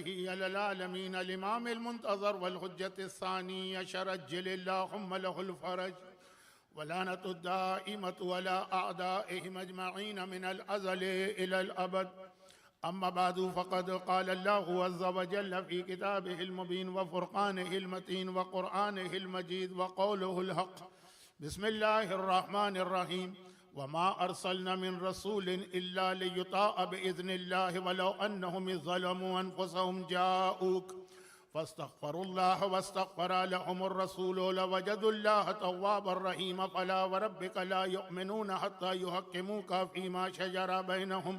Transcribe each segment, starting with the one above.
बिही अलल आलमीन अल इमाम अल मुंतज़र वल हुज्जत अस्सानी अशरज्जिल अल्लाहुम्मा लहुल फरज वलानतु दाइमतु अला अअदाइहिम अजमईन मिनल अज़ल इलल अबद। अम्मा बादु फ़क़द क़ाल अल्लाहु अज़्ज़ा व जल्ल फ़ी किताबिहिल मुबीन व फ़ुरक़ानिहिल मतीन व क़ुरआनिहिल मजीद व क़ौलुहुल हक़। बिस्मिल्लाहिर रहमानिर रहीम। वमा अरसलना मिन रसूलिन इल्ला लियुताअ बिइज़्निल्लाहि वलौ अन्नहुम ज़लमू अनफुसहुम जाऊक फस्तग़फ़रुल्लाह वस्तग़फ़र लहुमुर रसूल लवजदुल्लाह तव्वाबर रहीम। फला वरब्बिका ला युमिनूना हत्ता युहक्किमूका फ़ीमा शजरा बैनहुम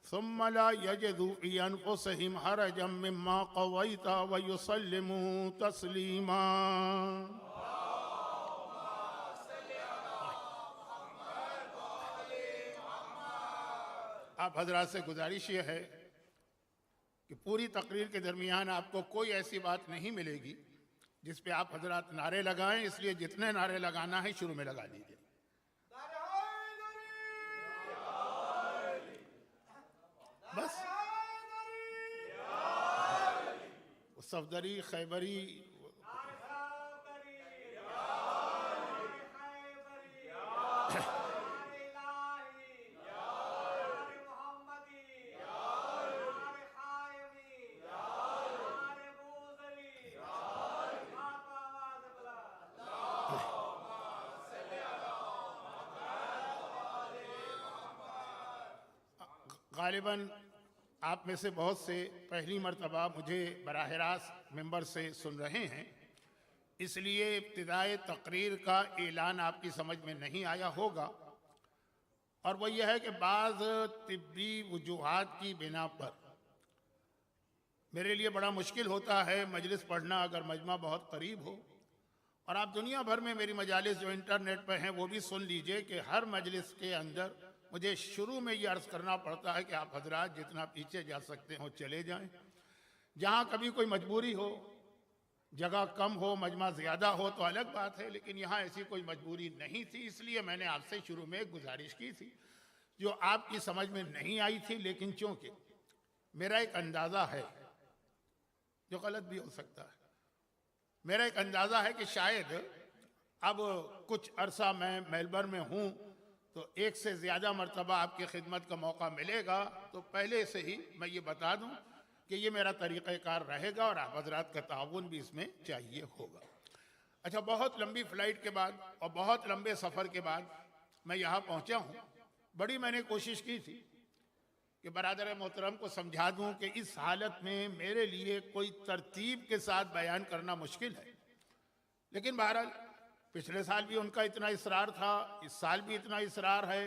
सुम्मा ला यजिदू फ़ी अनफुसिहिम हरजम मिम्मा क़ज़ैत व युसल्लिमू तस्लीमा। आप हजरात से गुजारिश ये है कि पूरी तकरीर के दरमियान आपको कोई ऐसी बात नहीं मिलेगी जिस पे आप हजरात नारे लगाएं, इसलिए जितने नारे लगाना है शुरू में लगा लीजिए। बस सफदरी खैबरी गालिबन आप में से बहुत से पहली मर्तबा मुझे बराह रास्त मिंबर से सुन रहे हैं, इसलिए इब्तिदाए तकरीर का ऐलान आपकी समझ में नहीं आया होगा। और वो यह है कि बाज़ तिब्बी वजूहात की बिना पर मेरे लिए बड़ा मुश्किल होता है मजलिस पढ़ना अगर मजमा बहुत करीब हो। और आप दुनिया भर में मेरी मजालिस जो इंटरनेट पर हैं वो भी सुन लीजिए कि हर मजलिस के अंदर मुझे शुरू में ये अर्ज़ करना पड़ता है कि आप हजरात जितना पीछे जा सकते हो चले जाएं। जहाँ कभी कोई मजबूरी हो, जगह कम हो, मजमा ज़्यादा हो तो अलग बात है, लेकिन यहाँ ऐसी कोई मजबूरी नहीं थी। इसलिए मैंने आपसे शुरू में एक गुजारिश की थी जो आपकी समझ में नहीं आई थी, लेकिन चूँकि मेरा एक अंदाज़ा है जो गलत भी हो सकता है, मेरा एक अंदाज़ा है कि शायद अब कुछ अरसा मैं मेलबर्न में हूँ तो एक से ज़्यादा मरतबा आपकी खिदमत का मौका मिलेगा, तो पहले से ही मैं ये बता दूं कि ये मेरा तरीक़ाकार रहेगा और आप हज़रात का ताउन भी इसमें चाहिए होगा। अच्छा, बहुत लंबी फ़्लाइट के बाद और बहुत लंबे सफ़र के बाद मैं यहाँ पहुँचा हूँ। बड़ी मैंने कोशिश की थी कि बरादर मोहतरम को समझा दूँ कि इस हालत में मेरे लिए कोई तरतीब के साथ बयान करना मुश्किल है, लेकिन बहरहाल पिछले साल भी उनका इतना इसरार था, इस साल भी इतना इसरार है।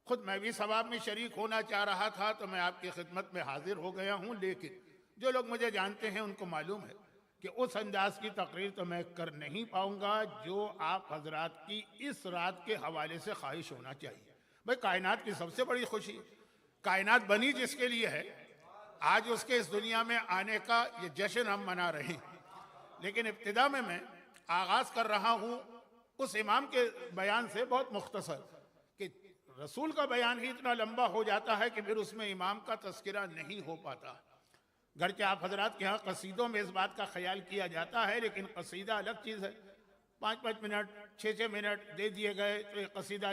खुद मैं भी सवाब में शरीक होना चाह रहा था तो मैं आपकी खिदमत में हाजिर हो गया हूँ, लेकिन जो लोग मुझे जानते हैं उनको मालूम है कि उस अंदाज की तकरीर तो मैं कर नहीं पाऊँगा जो आप हजरात की इस रात के हवाले से ख्वाहिश होना चाहिए। भाई, कायनात की सबसे बड़ी खुशी, कायनात बनी जिसके लिए है, आज उसके इस दुनिया में आने का ये जश्न हम मना रहे हैं। लेकिन इब्तिदा में मैं आगाज़ कर रहा हूँ उस इमाम के बयान से, बहुत मुख्तसर, कि रसूल का बयान ही इतना लंबा हो जाता है कि फिर उसमें इमाम का तस्करा नहीं हो पाता। गरचे आप हजरात के यहाँ कसीदों में इस बात का ख्याल किया जाता है, लेकिन कसीदा अलग चीज़ है। 5-5 मिनट 6-6 मिनट दे दिए गए तो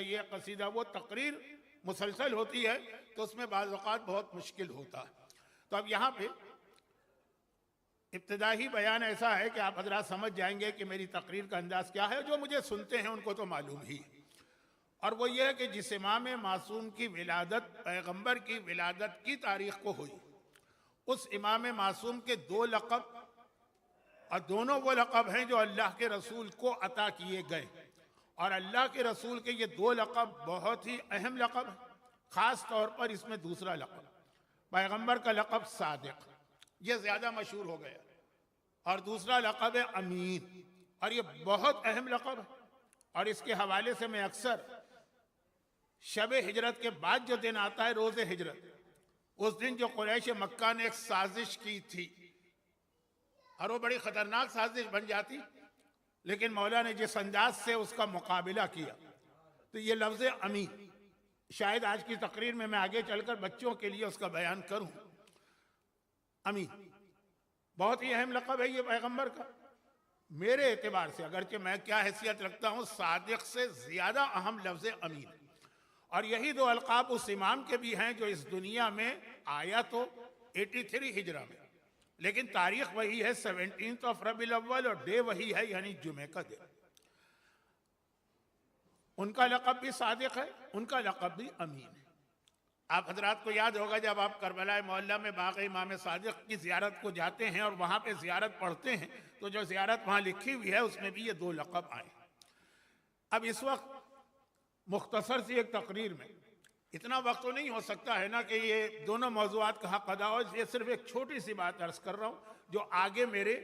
ये कसीदा वो तकरीर मुसलसल होती है तो उसमें बाज़ औक़ात बहुत मुश्किल होता है। तो अब यहाँ पे इब्तिदाई बयान ऐसा है कि आप हजरात समझ जाएंगे कि मेरी तकरीर का अंदाज़ क्या है। जो मुझे सुनते हैं उनको तो मालूम ही, और वो ये है कि जिस इमाम मासूम की विलादत पैगंबर की विलादत की तारीख़ को हुई, उस इमाम मासूम के 2 लक़ब, और दोनों वो लक़ब हैं जो अल्लाह के रसूल को अता किए गए। और अल्लाह के रसूल के ये 2 लक़ब बहुत ही अहम लक़ब है। ख़ास तौर पर इसमें दूसरा लक़ब, पैगंबर का लक़ब सादिक़, ये ज़्यादा मशहूर हो गया, और दूसरा लक़ब है अमीन, और ये बहुत अहम लक़ब है। और इसके हवाले से मैं अक्सर शब हिजरत के बाद जो दिन आता है, रोज़ हिजरत, उस दिन जो कुरैश मक्का ने एक साजिश की थी, और वो बड़ी ख़तरनाक साजिश बन जाती, लेकिन मौला ने जिस अंदाज से उसका मुकाबला किया, तो ये लफ्ज़ अमीन शायद आज की तकरीर में मैं आगे चलकर बच्चों के लिए उसका बयान करूं। अमीन बहुत ही अहम लक़ब है ये पैगंबर का। मेरे एतबार से, अगरचे मैं क्या हैसियत रखता हूँ, सादिक से ज़्यादा अहम लफ्ज़ अमीन। और यही दो अलक़ाब उस इमाम के भी हैं जो इस दुनिया में आया तो 83 हिजरा में, लेकिन तारीख वही है 17 रबीउल अव्वल और डे वही है, यानी जुमे का दिन। उनका लक़ब भी सादिक है, उनका लक़ब भी अमीन है। आप हजरात को याद होगा जब आप करबला मोहल्ला में बाग़ इमाम सादिक की ज़ियारत को जाते हैं और वहाँ पे ज़ियारत पढ़ते हैं, तो जो ज़ियारत वहाँ लिखी हुई है उसमें भी ये दो लक़ब आए। अब इस वक्त मुख्तसर सी एक तकरीर में, इतना वक्त तो नहीं हो सकता है ना कि ये दोनों मौज़ूआत का हक़ अदा हो, ये सिर्फ एक छोटी सी बात अर्ज़ कर रहा हूँ जो आगे मेरे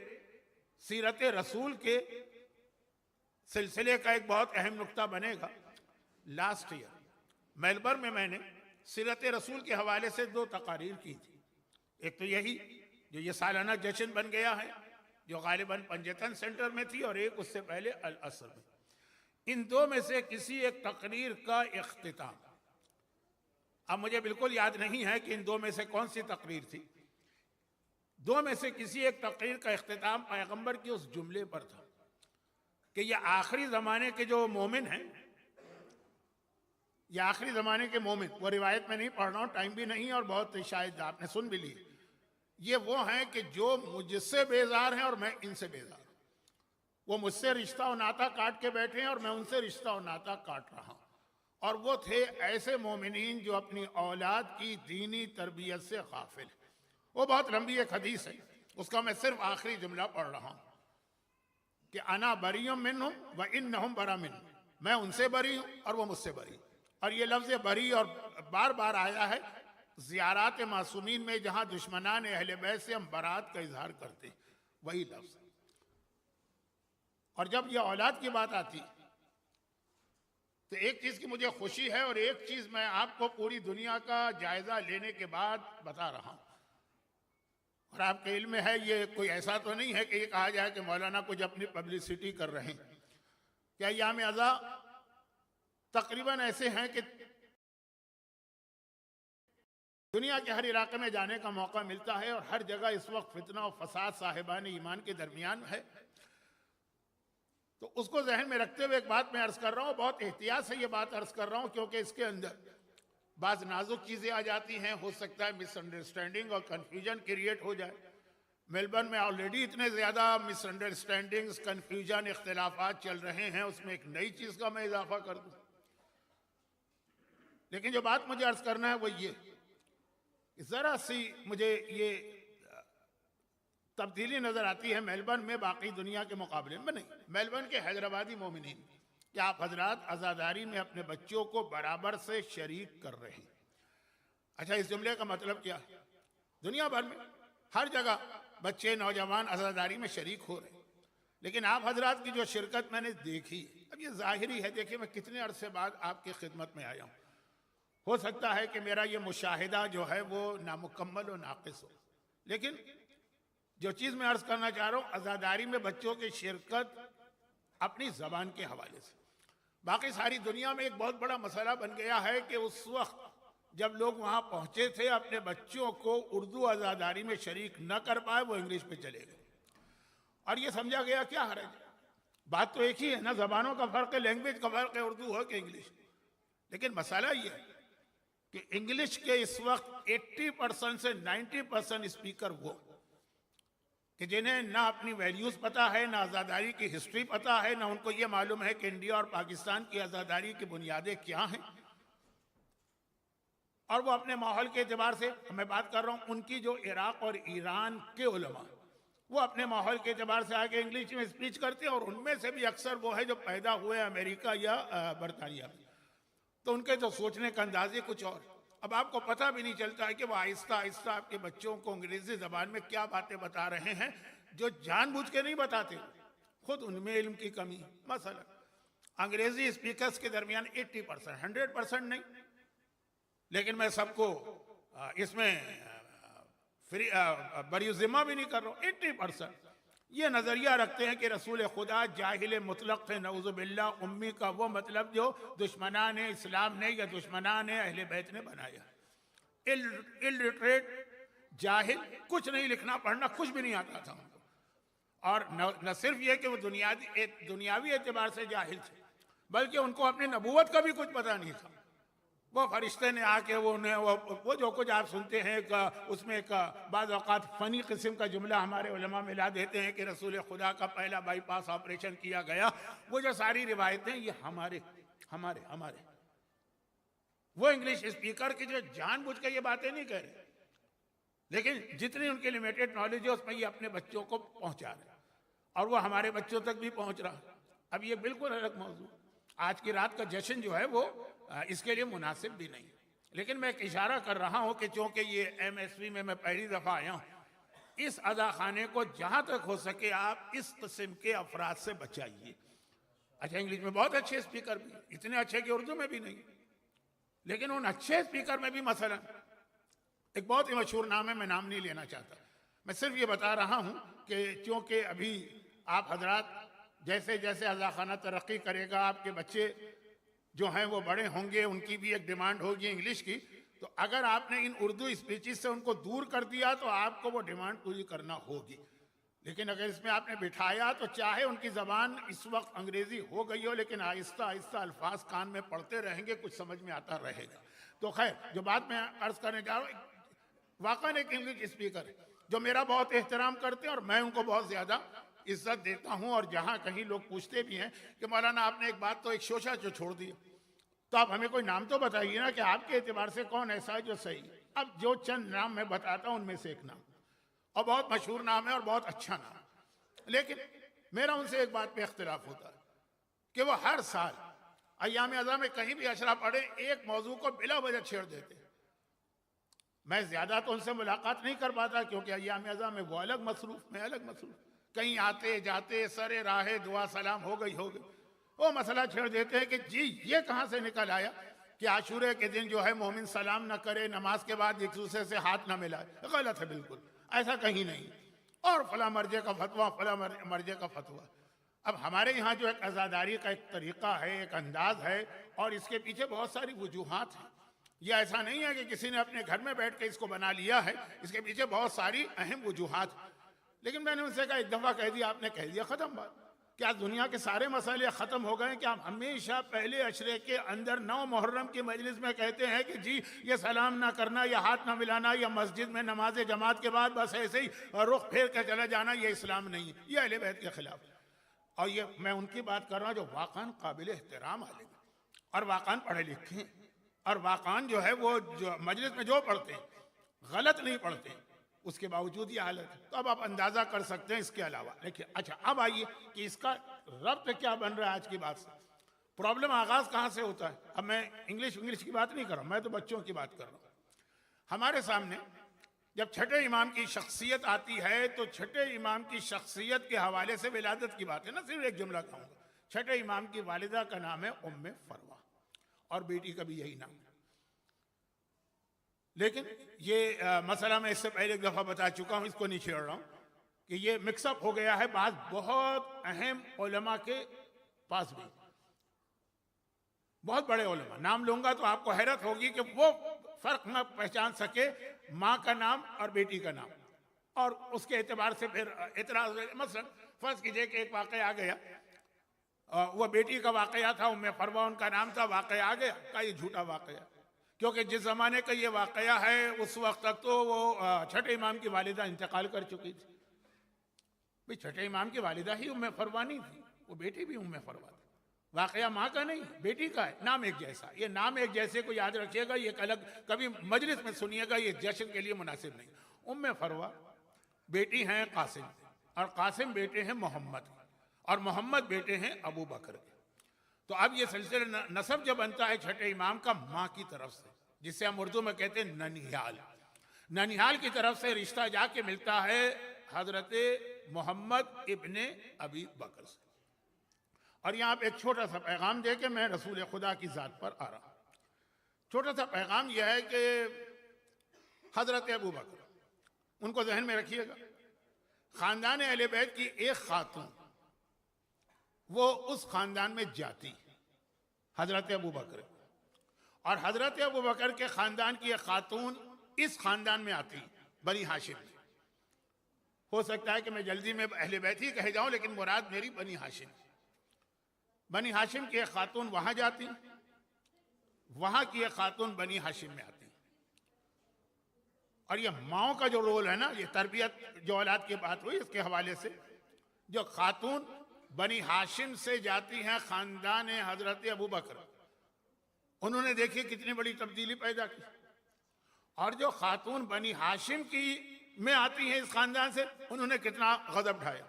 सीरत रसूल के सिलसिले का एक बहुत अहम नुक्ता बनेगा। लास्ट ईयर मेलबर्न में मैंने सीरत रसूल के हवाले से दो तकारीर की थी। एक तो यही जो ये सालाना जश्न बन गया है, जो गालिबन पंजतन सेंटर में थी, और एक उससे पहले अल असर में। इन दो में से किसी एक तकरीर का इख्तिताम, अब मुझे बिल्कुल याद नहीं है कि इन दो में से कौन सी तकरीर थी, दो में से किसी एक तकरीर का इख्तिताम पैगंबर के उस जुमले पर था कि ये आखिरी ज़माने के जो मोमिन हैं, ये आखिरी ज़माने के मोमिन, वो रिवायत में नहीं पढ़ रहा हूँ, टाइम भी नहीं और बहुत शायद आपने सुन भी ली, ये वो हैं कि जो मुझसे बेजार हैं और मैं इनसे बेजार। वो मुझसे रिश्ता और नाता काट के बैठे हैं और मैं उनसे रिश्ता और नाता काट रहा हूँ। और वो थे ऐसे मोमिनीन जो अपनी औलाद की दीनी तरबियत से गाफिल है। वो बहुत लंबी एक हदीस है, उसका मैं सिर्फ आखिरी जुमला पढ़ रहा हूँ कि अना बरीउम मिन्हुम व इन्नहुम बरा मिन्नी, मैं उनसे बरी हूँ और वो मुझसे बरी। और ये लफ्ज़ बरी और बार बार आया है ज़ियारात मासूमीन में, जहाँ दुश्मनान अहले बैत से हम बरात का इजहार करते हैं, वही लफ्ज़। और जब ये औलाद की बात आती तो एक चीज़ की मुझे खुशी है और एक चीज़ मैं आपको पूरी दुनिया का जायज़ा लेने के बाद बता रहा हूँ। और आपके इल्म में है, ये कोई ऐसा तो नहीं है कि ये कहा जाए कि मौलाना कुछ अपनी पब्लिसिटी कर रहे हैं। क्या याम अज़ा तकरीबन ऐसे हैं कि दुनिया के हर इलाके में जाने का मौका मिलता है और हर जगह इस वक्त फितना और फसाद साहिबान ईमान के दरमियान है। तो उसको जहन में रखते हुए एक बात मैं अर्ज़ कर रहा हूँ, बहुत एहतियात से ये बात अर्ज़ कर रहा हूँ, क्योंकि इसके अंदर बाज़ नाजुक चीज़ें आ जाती हैं, हो सकता है मिसअंडरस्टैंडिंग और कन्फ्यूजन क्रिएट हो जाए। मेलबर्न में ऑलरेडी इतने ज़्यादा मिसअंडरस्टैंडिंग्स, कन्फ्यूजन, इख्तिलाफात चल रहे हैं, उसमें एक नई चीज़ का मैं इजाफा कर दूँ। लेकिन जो बात मुझे अर्ज़ करना है वो ये, ज़रा सी मुझे ये तब्दीली नज़र आती है मेलबर्न में बाकी दुनिया के मुकाबले में नहीं। मेलबर्न के हैदराबादी मोमिनीन, क्या आप हजरात आज़ादारी में अपने बच्चों को बराबर से शरीक कर रहे हैं? अच्छा, इस जुमले का मतलब क्या है? दुनिया भर में हर जगह बच्चे, नौजवान आज़ादारी में शरीक हो रहे हैं, लेकिन आप हजरात की जो शिरकत मैंने देखी, अब ये ज़ाहिरी है, देखिए मैं कितने अरसे बाद आपकी खिदमत में आया हूँ। हो सकता है कि मेरा ये मुशाहिदा जो है वो नामुकम्मल और नाक़िस हो, लेकिन जो चीज़ मैं अर्ज़ करना चाह रहा हूँ, आज़ादारी में बच्चों की शिरकत अपनी ज़बान के हवाले से। बाकी सारी दुनिया में एक बहुत बड़ा मसला बन गया है कि उस वक्त जब लोग वहाँ पहुँचे थे, अपने बच्चों को उर्दू आज़ादारी में शरीक न कर पाए, वो इंग्लिश पे चले गए। और ये समझा गया क्या हर्ज है, बात तो एक ही है ना, ज़बानों का फ़र्क है, लैंग्वेज का फ़र्क है, उर्दू हो कि इंग्लिश। लेकिन मसला ये है कि इंग्लिश के इस वक्त 80% से 90% स्पीकर वो कि जिन्हें ना अपनी वैल्यूज़ पता है, ना आज़ादारी की हिस्ट्री पता है, ना उनको ये मालूम है कि इंडिया और पाकिस्तान की आज़ादारी की बुनियादें क्या हैं। और वो अपने माहौल के एतबार से, मैं बात कर रहा हूँ उनकी जो इराक़ और ईरान के उलमा, वो अपने माहौल के एतबार से आके इंग्लिश में स्पीच करते हैं, और उनमें से भी अक्सर वो है जो पैदा हुए अमेरिका या बरतानिया में, तो उनके तो सोचने का अंदाज़े कुछ और। अब आपको पता भी नहीं चलता है कि वो आहिस्ता आहिस्ता आपके बच्चों को अंग्रेज़ी ज़बान में क्या बातें बता रहे हैं जो जानबूझ के नहीं बताते, खुद उनमें इल्म की कमी। मसला अंग्रेज़ी स्पीकर्स के दरमियान 80%, 100% नहीं, लेकिन मैं सबको इसमें फ्री बरीज़िम्मा भी नहीं कर रहा हूँ, 80% ये नज़रिया रखते हैं कि रसूल खुदा जाहिल मुतलक थे, नऊज़ुबिल्लाह। उम्मी का वो मतलब जो दुश्मनान इस्लाम ने या दुश्मनान अहले बैत ने बनाया। इलिटरेट जाहिल, कुछ नहीं लिखना पढ़ना कुछ भी नहीं आता था उनको। और न सिर्फ ये कि वो दुनियावी एतबार से जाहिल थे, बल्कि उनको अपनी नबूवत का भी कुछ पता नहीं था। वो फरिश्ते ने आके वो उन्हें वो जो कुछ आप सुनते हैं उसमें बाज़ औक़ात फ़नी किस्म का जुमला हमारे उलमा मिला देते हैं कि रसूल खुदा का पहला बाईपास ऑपरेशन किया गया। वो जो सारी रिवायतें ये हमारे हमारे हमारे वो इंग्लिश स्पीकर की जो जानबूझ के ये बातें नहीं कह रहे, लेकिन जितनी उनकी लिमिटेड नॉलेज है उसमें ये अपने बच्चों को पहुंचा रहे और वो हमारे बच्चों तक भी पहुंच रहा है। अब ये बिल्कुल अलग मौजूद, आज की रात का जश्न जो है वो इसके लिए मुनासिब भी नहीं। लेकिन मैं एक इशारा कर रहा हूं कि चूंकि ये MSP में मैं पहली दफ़ा आया हूं, इस अदा खाने को जहां तक हो सके आप इस किस्म के अफराद से बचाइए। अच्छा, इंग्लिश में बहुत अच्छे स्पीकर भी, इतने अच्छे कि उर्दू में भी नहीं, लेकिन उन अच्छे स्पीकर में भी मसलन एक बहुत ही मशहूर नाम है, मैं नाम नहीं लेना चाहता, मैं सिर्फ ये बता रहा हूं कि क्योंकि अभी आप हजरात जैसे जैसे अज़ा खाना तरक्की करेगा, आपके बच्चे जो हैं वो बड़े होंगे, उनकी भी एक डिमांड होगी इंग्लिश की, तो अगर आपने इन उर्दू स्पीचेस से उनको दूर कर दिया तो आपको वो डिमांड पूरी करना होगी। लेकिन अगर इसमें आपने बिठाया तो चाहे उनकी ज़बान इस वक्त अंग्रेज़ी हो गई हो, लेकिन आहिस्ता आहिस्ता अल्फाज कान में पढ़ते रहेंगे, कुछ समझ में आता रहेगा। तो खैर, जो बात मैं अर्ज़ करने जा रहा हूँ, वाकई एक इंग्लिश स्पीकर है जो मेरा बहुत एहतराम करते हैं और मैं उनको बहुत ज़्यादा इज्जत देता हूं। और जहां कहीं लोग पूछते भी हैं कि मौलाना आपने एक बात तो एक शोशा जो छोड़ दिया, तो आप हमें कोई नाम तो बताइए ना कि आपके एतबार से कौन ऐसा है जो सही है। अब जो चंद नाम मैं बताता हूं उनमें से एक नाम, और बहुत मशहूर नाम है और बहुत अच्छा नाम, लेकिन मेरा उनसे एक बात पे इख्तिलाफ होता है कि वो हर साल अय्याम अज़ा में कहीं भी अशरा पढ़े एक मौजू को बिला वजह छेड़ देते। मैं ज्यादा तो उनसे मुलाकात नहीं कर पाता क्योंकि अय्याम अज़ा में वो अलग मसरूफ, मैं अलग मसरूफ, कहीं आते जाते सरे राहे दुआ सलाम हो गई वो मसला छेड़ देते हैं कि जी ये कहाँ से निकल आया कि आशूरे के दिन जो है मोमिन सलाम न करे, नमाज के बाद एक दूसरे से हाथ न मिलाए। गलत है, बिल्कुल ऐसा कहीं नहीं। और फला मर्जे का फतवा, फला मर्जे का फतवा। अब हमारे यहाँ जो एक अज़ादारी का एक तरीका है, एक अंदाज है, और इसके पीछे बहुत सारी वजूहात हैं। यह ऐसा नहीं है कि किसी ने अपने घर में बैठ के इसको बना लिया है, इसके पीछे बहुत सारी अहम वजूहात। लेकिन मैंने उनसे कहा, एक दफ़ा कह दिया आपने, कह दिया, ख़त्म बात। क्या दुनिया के सारे मसाले ख़त्म हो गए? क्या हम हमेशा पहले अशरे के अंदर 9 मुहर्रम की मजलिस में कहते हैं कि जी ये सलाम ना करना, या हाथ ना मिलाना, या मस्जिद में नमाज जमात के बाद बस ऐसे ही रुख फेर कर चला जाना, ये इस्लाम नहीं है, ये अहले बैत के खिलाफ। और ये मैं उनकी बात कर रहा हूँ जो वाक़ान काबिल एहतराम आलिम और वाक़ान पढ़े लिखे हैं, और वाक़ान जो है वो जो मजलिस में जो पढ़ते हैं गलत नहीं पढ़ते, उसके बावजूद ये हालत है। तो अब आप अंदाजा कर सकते हैं इसके अलावा। देखिए, अच्छा अब आइए कि इसका रब्त क्या बन रहा है आज की बात से। प्रॉब्लम आगाज कहाँ से होता है? अब मैं इंग्लिश की बात नहीं कर रहा हूँ, मैं तो बच्चों की बात कर रहा हूँ। हमारे सामने जब छठे इमाम की शख्सियत आती है तो छठे इमाम की शख्सियत के हवाले से विलादत की बात है ना, सिर्फ एक जुमला कहूँगा। छठे इमाम की वालिदा का नाम है उम्मे फरवा और बेटी का भी यही नाम है। लेकिन ये मसला मैं इससे पहले एक दफ़ा बता चुका हूँ, इसको नहीं छेड़ रहा हूँ कि ये मिक्सअप हो गया है बात बहुत अहम उलमा के पास भी, बहुत बड़े उलमा, नाम लूंगा तो आपको हैरत होगी कि वो फर्क न पहचान सके माँ का नाम और बेटी का नाम, और उसके एतबार से फिर एतराज। मसलन फर्ज कीजिए कि एक वाक़या आ गया, वह बेटी का वाक़या था, उम्मे फरवा उनका नाम था, वाक़या आ गया का ये झूठा वाक़या, क्योंकि जिस ज़माने का ये वाक़या है उस वक्त तक तो वो छठे इमाम की वालिदा इंतकाल कर चुकी थी। भाई छठे इमाम की वालिदा ही उम्मे फरवा नहीं थी, वो बेटी भी उम्मे फरवा थी। वाक़या माँ का नहीं, बेटी का है, नाम एक जैसा। ये नाम एक जैसे को याद रखिएगा, ये अलग कभी मजलिस में सुनिएगा, ये जश्न के लिए मुनासिब नहीं। उम्मे फरवा बेटी हैं कासिम, और कासिम बेटे हैं मोहम्मद, और मोहम्मद बेटे हैं अबू बकर के। तो अब ये सिलसिला नसब जब बनता है छठे इमाम का माँ की तरफ से, जिसे हम उर्दू में कहते हैं ननिहाल, ननिहाल की तरफ से रिश्ता जाके मिलता है हजरत मोहम्मद इब्ने अबी बकर से। और यहाँ पे एक छोटा सा पैगाम दे के मैं रसूल खुदा की ज़ात पर आ रहा हूँ। छोटा सा पैगाम यह है कि हजरत अबू बकर, उनको जहन में रखिएगा, ख़ानदान अहले बैत की एक खातून वो उस खानदान में जाती हजरत अबू बकर, और हजरत अबू बकर के ख़ानदान की एक खातून इस खानदान में आती बनी हाशिम। हो सकता है कि मैं जल्दी में अहले बैत ही कह जाऊं, लेकिन मुराद मेरी बनी हाशिम। बनी हाशिम की एक खातून वहां जाती, वहां की एक खातून बनी हाशिम में आती। और ये माओ का जो रोल है ना, ये तरबियत जो औलाद की बात हुई इसके हवाले से, जो खातून बनी हाशिम से जाती हैं खानदान हजरत अबू बकर, उन्होंने देखिए कितनी बड़ी तब्दीली पैदा की। और जो खातून बनी हाशिम की में आती है इस खानदान से, उन्होंने कितना गजब ढाया।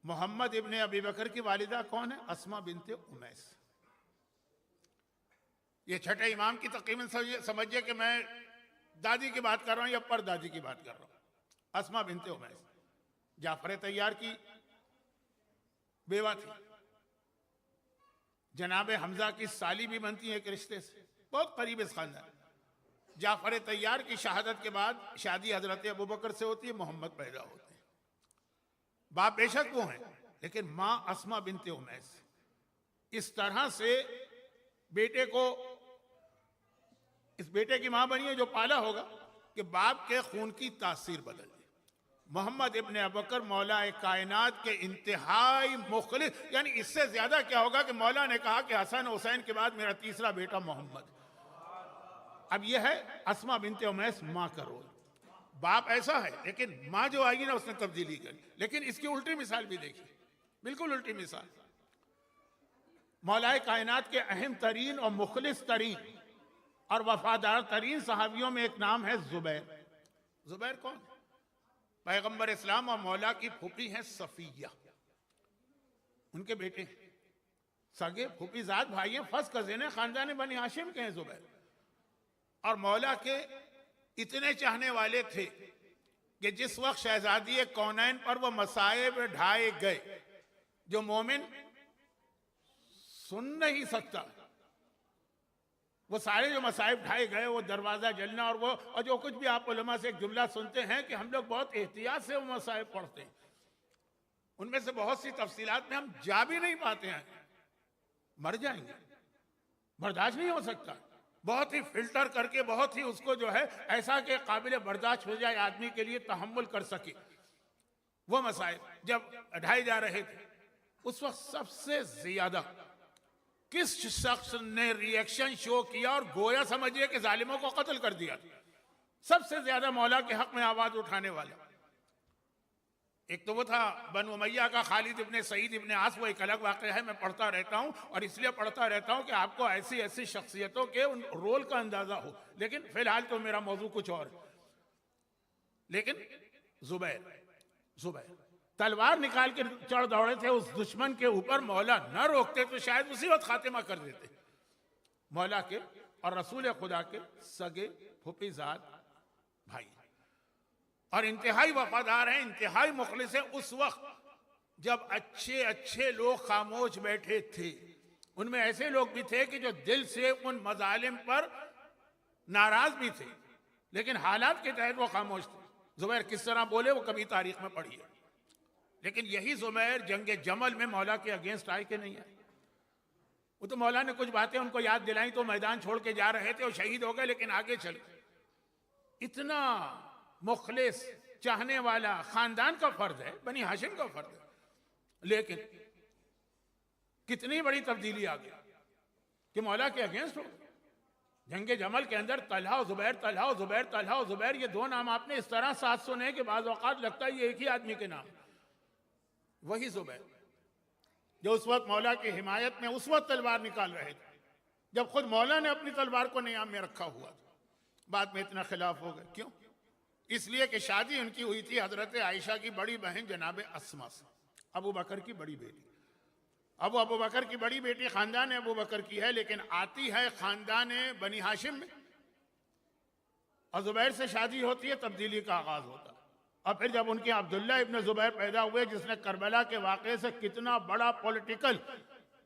मोहम्मद इब्ने अबी बकर की वालिदा कौन है? अस्मा बिनते उमैस। ये छठे इमाम की तकरीबन समझिए कि मैं दादी की बात कर रहा हूं या परदादी की बात कर रहा हूं। अस्मा बिनते उमैस जाफर तैयार की बेवा थी, जनाब हमजा की साली भी बनती है एक रिश्ते से, बहुत करीब इस खानदान। जाफर तैयार की शहादत के बाद शादी हजरत अबू बकर से होती है, मोहम्मद पैदा होते हैं। बाप बेशक वो हैं, लेकिन माँ अस्मा बिनते उमैस इस तरह से बेटे को, इस बेटे की माँ बनी है जो पाला होगा, कि बाप के खून की तासीर बदल दी। मोहम्मद इब्ने अबू बकर मौला कायनात के इंतहाई मुखलिस, यानी इससे ज्यादा क्या होगा कि मौला ने कहा कि हसन हुसैन के बाद मेरा तीसरा बेटा मोहम्मद। अब यह है अस्मा बिनते उमैस माँ का रोल। बाप ऐसा है, लेकिन माँ जो आएगी ना उसने तब्दीली करी। लेकिन इसकी उल्टी मिसाल भी देखिए, बिल्कुल उल्टी मिसाल। मौलाए कायनात के अहम तरीन और मुखलिस तरीन और वफादार तरीन सहाबियों में एक नाम है जुबैर। जुबैर कौन? पैगंबर इस्लाम और मौला की फूफी है सफिया, उनके बेटे सगे फूफीजाद भाई हैं, फर्स्ट कजिन है, खानदान बनी हाशिम के हैं जुबैर। और मौला के इतने चाहने वाले थे कि जिस वक्त शहजादी कौनैन पर वो मसाइब ढाए गए जो मोमिन सुन नहीं सकता, वो सारे जो मसाइब ढाए गए, वो दरवाजा जलना और वो, और जो कुछ भी आप उलमा से एक जुमला सुनते हैं कि हम लोग बहुत एहतियात से वो मसाइब पढ़ते हैं, उनमें से बहुत सी तफसीलात में हम जा भी नहीं पाते हैं, मर जाएंगे, बर्दाश्त नहीं हो सकता। बहुत ही फिल्टर करके, बहुत ही उसको जो है ऐसा कि काबिल बर्दाश्त हो जाए, आदमी के लिए तहम्मुल कर सके। वो मसाइब जब ढाए जा रहे थे, उस वक्त सबसे ज्यादा किस शख्स ने रिएक्शन शो किया और गोया समझिए कि जालिमों को कत्ल कर दिया? सबसे ज्यादा मौला के हक में आवाज उठाने वाला एक तो वो था बनु उमैया का खालिद इब्ने सईद इब्ने आस। वो एक अलग वाक़या है, मैं पढ़ता रहता हूँ और इसलिए पढ़ता रहता हूँ कि आपको ऐसी ऐसी शख्सियतों के उन रोल का अंदाजा हो। लेकिन फिलहाल तो मेरा मौजू कुछ और है। लेकिन जुबैर तलवार निकाल के चढ़ दौड़े थे उस दुश्मन के ऊपर, मौला न रोकते तो शायद उसी वक्त खातिमा कर देते। मौला के और रसूल खुदा के सगे फूफीजाद भाई और इंतहाई वफादार हैं, इंतहाई मुखलिस है। उस वक्त जब अच्छे अच्छे लोग खामोश बैठे थे, उनमें ऐसे लोग भी थे कि जो दिल से उन मजालिम पर नाराज भी थे, लेकिन हालात के तहत वो खामोश थे। जुबैर किस तरह बोले वो कभी तारीख में पढ़िए। लेकिन यही जुबैर जंगे जमल में मौला के अगेंस्ट आए कि नहीं आए? वो तो मौला ने कुछ बातें उनको याद दिलाई तो मैदान छोड़ के जा रहे थे और शहीद हो गए, लेकिन आगे चले। इतना मुखलिस चाहने वाला खानदान का फर्ज है, बनी हाशिम का फर्ज है, लेकिन कितनी बड़ी तब्दीली आ गई कि मौला के अगेंस्ट हो। जंगे जमल के अंदर तलहा और जुबैर, तलहा और जुबैर, तलहा और जुबैर, ये दो नाम आपने इस तरह साथ सुने कि बाज़ औक़ात लगता है ये एक ही आदमी के नाम। वही जुबैर जो उस वक्त मौला की हिमायत में उस वक्त तलवार निकाल रहे थे जब खुद मौला ने अपनी तलवार को नियाम में रखा हुआ था। बाद में इतना खिलाफ हो गए, क्यों? इसलिए कि शादी उनकी हुई थी हजरत आयशा की बड़ी बहन जनाब अस्मा से, अबू बकर की बड़ी बेटी। अब अबू बकर की बड़ी बेटी खानदान अबू बकर की है, लेकिन आती है खानदान बनी हाशिम में, और जुबैर से शादी होती है, तब्दीली का आगाज होता है। और फिर जब उनके अब्दुल्ला इब्न जुबैर पैदा हुए, जिसने करबला के वाक़े से कितना बड़ा पॉलिटिकल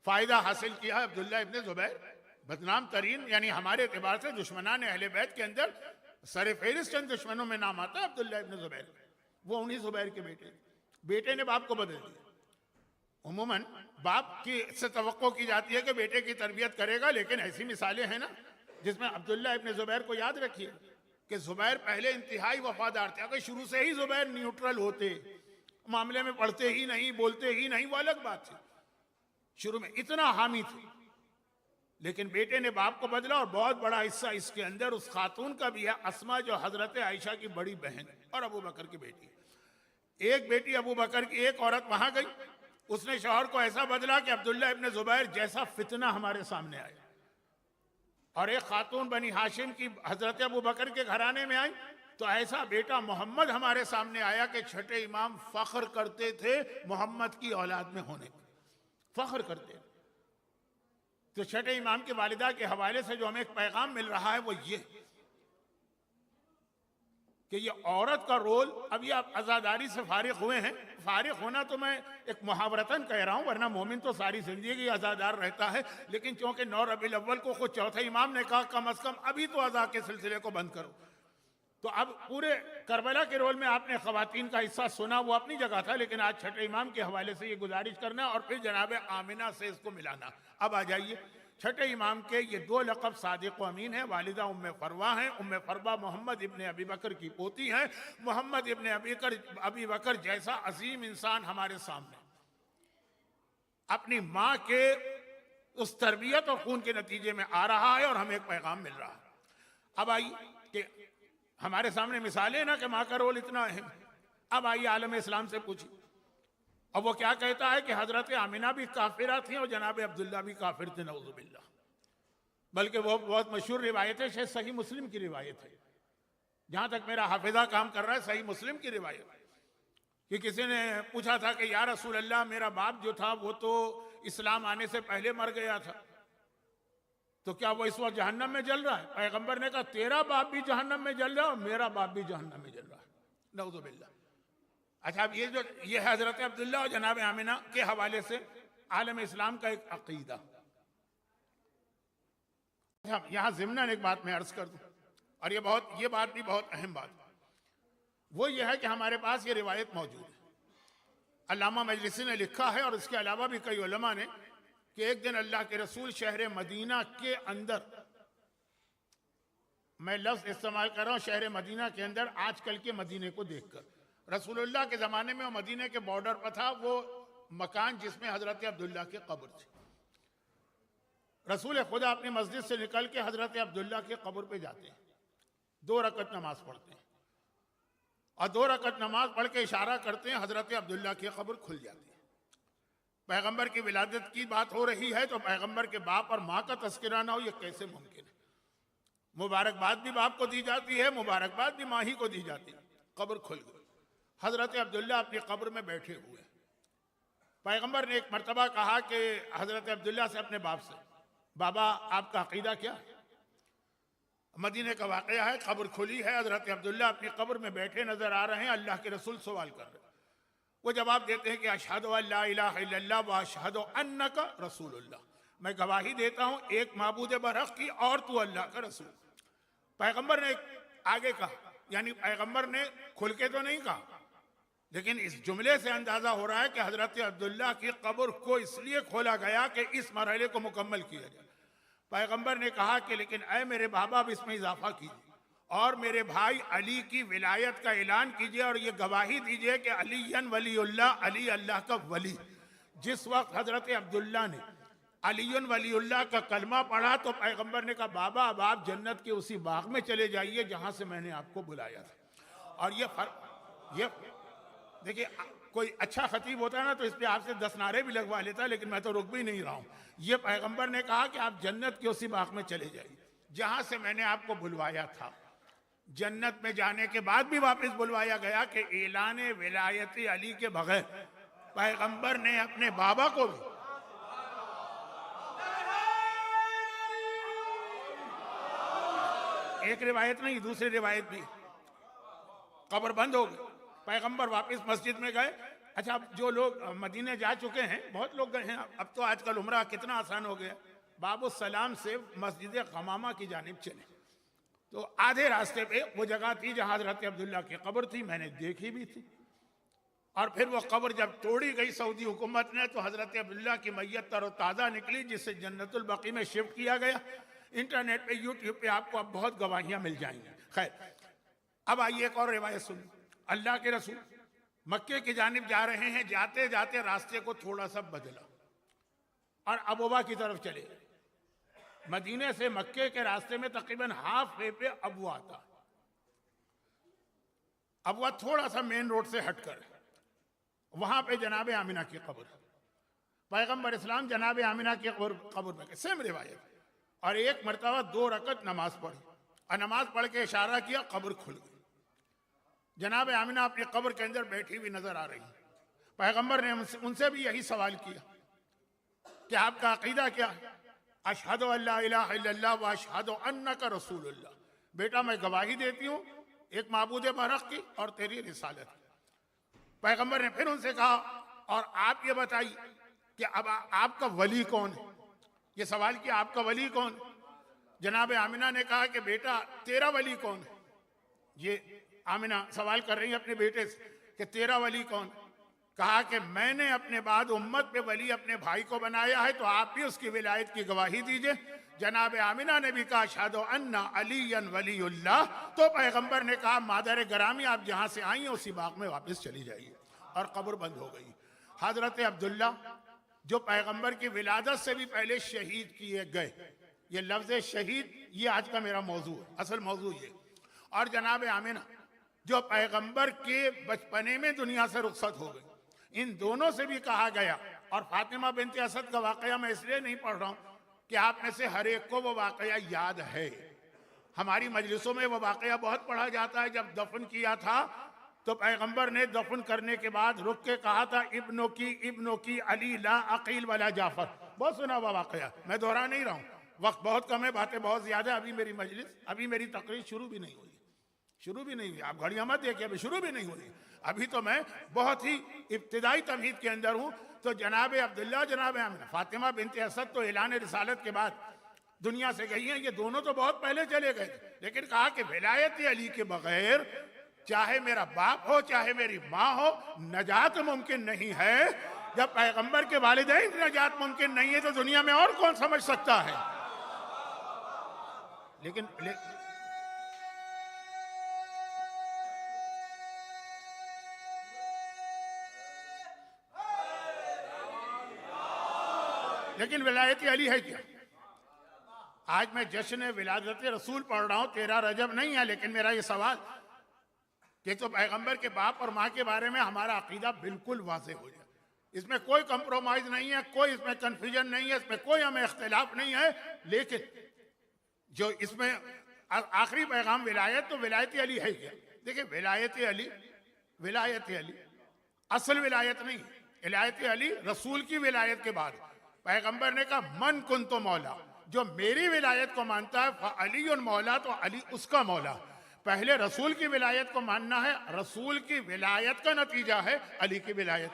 फायदा हासिल किया है, अब्दुल्ला इब्न जुबैर बदनाम तरीन, यानी हमारे एतबार से दुश्मनान अहले बैत के अंदर सर फहरिस्त चंद दुश्मनों में नाम आता है अब्दुल्ला इब्न जुबैर। वो उन्हीं जुबैर के बेटे ने बाप को बदल दिया। उमूमन बाप की से तवक्को की जाती है कि बेटे की तरबियत करेगा, लेकिन ऐसी मिसालें हैं ना जिसमें अब्दुल्ला इब्न जुबैर को याद रखिए, कि जुबैर पहले इंतहाई वफादार थे। अगर शुरू से ही जुबैर न्यूट्रल होते, मामले में पढ़ते ही नहीं, बोलते ही नहीं, वो अलग बात थी। शुरू में इतना हामी थे, लेकिन बेटे ने बाप को बदला। और बहुत बड़ा हिस्सा इसके अंदर उस खातून का भी है, अस्मा, जो हजरत आयशा की बड़ी बहन और अबू बकर की बेटी। एक बेटी अबू बकर की, एक औरत वहां गई, उसने शौहर को ऐसा बदला कि अब्दुल्ला इब्ने जुबैर जैसा फितना हमारे सामने आया। और एक खातून बनी हाशिम की हजरत अबू बकर के घराने में आई, तो ऐसा बेटा मोहम्मद हमारे सामने आया कि छठे इमाम फख्र करते थे मोहम्मद की औलाद में होने पर, फख्र करते थे। तो छठे इमाम की वालिदा के हवाले से जो हमें एक पैगाम मिल रहा है वो ये कि ये औरत का रोल, अभी आप आज़ादारी से फारिग हुए हैं, फारिग होना तो मैं एक मुहावरतन कह रहा हूं, वरना मोमिन तो सारी जिंदगी आज़ादार रहता है। लेकिन चूंकि 9 रबीउल अव्वल को खुद चौथे इमाम ने कहा कम अज कम अभी तो अज़ा के सिलसिले को बंद करो, तो अब पूरे करबला के रोल में आपने खवातीन का हिस्सा सुना, वो अपनी जगह था, लेकिन आज छठे इमाम के हवाले से ये गुजारिश करना और फिर जनाब आमिना से इसको मिलाना। अब आ जाइए, छठे इमाम के ये 2 लक़ब सादिक व अमीन है। वालिदा उम्मे फरवा हैं। उम्मे फरवा मोहम्मद इब्ने अबी बकर की पोती हैं। मोहम्मद इब्ने अबी बकर जैसा अजीम इंसान हमारे सामने अपनी माँ के उस तरबियत और खून के नतीजे में आ रहा है और हमें एक पैगाम मिल रहा है। अब आइए कि हमारे सामने मिसालें ना कि माँ का रोल इतना अहम है। अब आइए आलम इस्लाम से पूछिए, अब वो क्या कहता है कि हजरत आमिना भी काफिरा थी और जनाब अब्दुल्ला भी काफिर थे, नऊजुबिल्लाह। बल्कि वो बहुत मशहूर रिवायत है, शायद सही मुस्लिम की रिवायत है, जहां तक मेरा हाफिजा काम कर रहा है, सही मुस्लिम की रिवायत है कि किसी ने पूछा था कि या रसूल अल्लाह, मेरा बाप जो था वो तो इस्लाम आने से पहले मर गया था, तो क्या वो इस वक्त जहन्नम में जल रहा है? पैगंबर ने कहा तेरा बाप भी जहन्नम में जल रहा है और मेरा बाप भी जहन्नम में जल रहा है, नऊजुबिल्लाह। अच्छा, अब ये है हजरत अब्दुल्ला और जनाब आमिना के हवाले से आलम इस्लाम का एक अकीदा। अच्छा, यहां ज़िम्नन एक बात मैं अर्ज कर दूं, और ये बात भी बहुत अहम बात है। वो ये है कि हमारे पास ये रिवायत मौजूद है, अल्लामा मजलिसी ने लिखा है और इसके अलावा भी कई उलमा ने, कि एक दिन अल्लाह के रसूल शहर मदीना के अंदर, मैं लफ्ज इस्तेमाल कर रहा हूं शहर मदीना के अंदर, आजकल के मदीने को देखकर, रसूलुल्लाह के ज़माने में वो मदीने के बॉर्डर पर था वो मकान जिसमें हज़रत अब्दुल्ला की कब्र थी। रसूल खुदा अपनी मस्जिद से निकल के हज़रत अब्दुल्ला की कब्र पे जाते हैं, 2 रकत नमाज पढ़ते हैं और 2 रकत नमाज पढ़ के इशारा करते हैं, हज़रत अब्दुल्ला की कब्र खुल जाती है। पैगंबर की विलादत की बात हो रही है, तो पैगंबर के बाप और माँ का तस्करा ना हो, यह कैसे मुमकिन है? मुबारकबाद भी बाप को दी जाती है, मुबारकबाद भी माँ ही को दी जाती है। कब्र खुल गई, हजरत अब्दुल्ला अपनी कब्र में बैठे हुए। पैगंबर ने एक मरतबा कहा कि हजरत अब्दुल्ला से, अपने बाप से, बाबा आपका अकीदा क्या है? मदीने का वाकया है, कब्र खुली है, हजरत अब्दुल्ला अपनी कब्र में बैठे नजर आ रहे हैं, अल्लाह के रसूल सवाल कर रहे हैं। वो जवाब देते हैं कि अशहदु अल्ला इलाहा इल्लल्लाह व अशहदु अन्नका रसूलुल्लाह, मैं गवाही देता हूँ एक माबूद बरहक की और तू अल्लाह का रसूल। पैगंबर ने आगे कहा, यानी पैगंबर ने खुल के तो नहीं कहा, लेकिन इस जुमले से अंदाजा हो रहा है कि हजरत अब्दुल्ला की कब्र को इसलिए खोला गया कि इस मरहले को मुकम्मल किया जाए। पैगंबर ने कहा कि लेकिन ऐ मेरे बाबा, अब इसमें इजाफा कीजिए और मेरे भाई अली की विलायत का ऐलान कीजिए और ये गवाही दीजिए कि अलीयन वलीउल्लाह, अली अल्लाह का वली। जिस वक्त हजरत अब्दुल्ला ने अलीयन वलीउल्लाह का कलमा पढ़ा तो पैगंबर ने कहा, बाबा अब आप जन्नत के उसी बाग में चले जाइए जहां से मैंने आपको बुलाया था। और ये देखिए, कोई अच्छा खतीब होता है ना तो इस पे आपसे 10 नारे भी लगवा लेता है, लेकिन मैं तो रुक भी नहीं रहा हूं। ये पैगंबर ने कहा कि आप जन्नत के उसी बाग में चले जाइए जहां से मैंने आपको बुलवाया था। जन्नत में जाने के बाद भी वापस बुलवाया गया कि ऐलान विलायत अली के बगैर पैगंबर ने अपने बाबा को भी, एक रिवायत नहीं दूसरी रिवायत भी, कब्र बंद हो गई, पैगंबर वापस मस्जिद में गए। अच्छा, अब जो लोग मदीने जा चुके हैं, बहुत लोग गए हैं, अब तो आजकल उम्रा कितना आसान हो गया, बाबू सलाम से मस्जिद क़मामा की जानिब चले तो आधे रास्ते पे वो जगह थी जहां हजरत अब्दुल्ला की कब्र थी, मैंने देखी भी थी। और फिर वो कब्र जब तोड़ी गई सऊदी हुकूमत ने तो हजरत अब्दुल्ला की मैयत तरोताज़ा निकली, जिसे जन्नतुल बकी में शिफ्ट किया गया। इंटरनेट पे यूट्यूब पे आपको अब बहुत गवाहियां मिल जाएंगी। खैर, अब आइए एक और रिवायत सुनिए। अल्लाह के रसूल मक्के की जानिब जा रहे हैं, जाते जाते रास्ते को थोड़ा सा बदला और अबवा की तरफ चले। मदीने से मक्के के रास्ते में तकरीबन हाफ वे पे अबवा आता है। अबवा थोड़ा सा मेन रोड से हटकर, वहां पे जनाब आमिना की कब्र, पैगंबर इस्लाम जनाब आमिना की कब्र में, सेम रिवायत। और एक मरतबा 2 रकत नमाज पढ़ी और नमाज पढ़ के इशारा किया, कब्र खुल गई। जनाब आमिना अपनी कब्र के अंदर बैठी हुई नजर आ रही। पैगंबर ने उनसे भी यही सवाल किया कि आपका अकीदा क्या है? अशहदु अल्ला इलाहा इल्लल्लाह व अशहदु अन्नका रसूलुल्लाह। बेटा मैं गवाही देती हूँ एक माबूद बरहक की और तेरी रिसालत की। पैगंबर ने फिर उनसे कहा, और आप ये बताइए कि अब आपका वली कौन है? ये सवाल किया, आपका वली कौन है? जनाब आमिना ने कहा कि बेटा तेरा वली कौन है? ये आमिना सवाल कर रही है अपने बेटे से कि तेरा वली कौन? कहा कि मैंने अपने बाद उम्मत पे वली अपने भाई को बनाया है, तो आप भी उसकी विलायत की गवाही दीजिए। जनाब आमिना ने भी कहा अशहदु अन्ना अलीयन वलीउल्लाह। तो पैगंबर ने कहा मादर गरामी आप जहां से आई हैं उसी बाग में वापस चली जाइए, और कब्र बंद हो गई। हजरत अब्दुल्ला जो पैगंबर की विलादत से भी पहले शहीद किए गए, ये लफ्ज शहीद ये आज का मेरा मौजू है, असल मौजू ये। और जनाब आमिना जो पैगंबर के बचपने में दुनिया से रुखसत हो गई, इन दोनों से भी कहा गया। और फातिमा बिनते असद का वाकया मैं इसलिए नहीं पढ़ रहा हूं कि आप में से हर एक को वो वाकया याद है। हमारी मजलिसों में वो वाकया बहुत पढ़ा जाता है। जब दफन किया था तो पैगंबर ने दफन करने के बाद रुक के कहा था, इब्नो की अली ला अकील वाला जाफर। बहुत सुना हुआ वाकया, मैं दोहरा नहीं रहा हूँ, वक्त बहुत कम है, बातें बहुत ज्यादा। अभी मेरी मजलिस, अभी मेरी तकरीर शुरू भी नहीं हुई, शुरू भी नहीं हुई। आप घड़ियां मत देखिए, अभी शुरू भी नहीं हुई। अभी तो मैं बहुत ही इब्तिदाई तमहीद के अंदर हूं। तो जनाब अब्दुल्ला जनाब आमिना फातिमा बिनते असद तो ऐलान रिसालत के बाद दुनिया से गई हैं। ये दोनों तो बहुत पहले चले गए, लेकिन कहा कि विलायत अली के बगैर चाहे मेरा बाप हो चाहे मेरी माँ हो, नजात मुमकिन नहीं है। जब पैगंबर के वालिदैन की नजात मुमकिन नहीं है तो दुनिया में और कौन समझ सकता है? लेकिन विलायत अली है क्या? आज मैं जश्न विलादत रसूल पढ़ रहा हूं, 13 रजब नहीं है, लेकिन मेरा ये सवाल कि तो पैगंबर के बाप और माँ के बारे में हमारा अकीदा बिल्कुल वाज़ेह हो जाए, इसमें कोई कंप्रोमाइज नहीं है, कोई इसमें कंफ्यूजन नहीं है, इसमें कोई हमें इख्तिलाफ नहीं है। लेकिन जो इसमें आखिरी पैगाम विलायत, तो विलायत अली है क्या? देखिए विलायत अली असल विलायत नहीं। विलायत अली रसूल की विलायत के बाद पैगंबर ने कहा मन कुन तो मौला, जो मेरी विलायत को मानता है अली उन मौला, तो अली उसका मौला। पहले रसूल की विलायत को मानना है, रसूल की विलायत का नतीजा है अली की विलायत।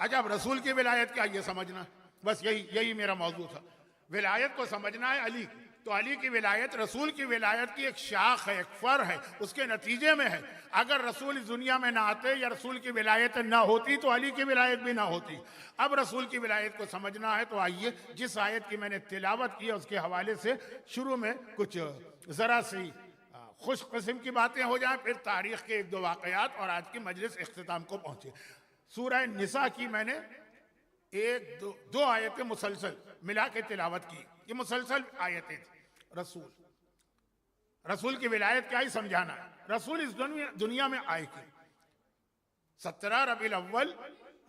अच्छा, अब रसूल की विलायत क्या ये समझना, बस यही मेरा मौजू था। विलायत को समझना है अली, तो अली की विलायत रसूल की विलायत की एक शाख है, एक फर है, उसके नतीजे में है। अगर रसूल इस दुनिया में ना आते या रसूल की विलायत ना होती तो अली की विलायत भी ना होती। अब रसूल की विलायत को समझना है तो आइए जिस आयत की मैंने तिलावत की उसके हवाले से शुरू में कुछ जरा सी खुश किस्म की बातें हो जाएं, फिर तारीख के 1-2 वाकयात और आज की मजलिस इख्तिताम को पहुंचे। सूरह निसा की मैंने 1-2 आयतें मुसलसल मिला के तिलावत की। ये मुसलसल आयतें थी। रसूल की विलायत क्या ही समझाना है। रसूल इस दुनिया में आए थे 17 रबीउल अव्वल,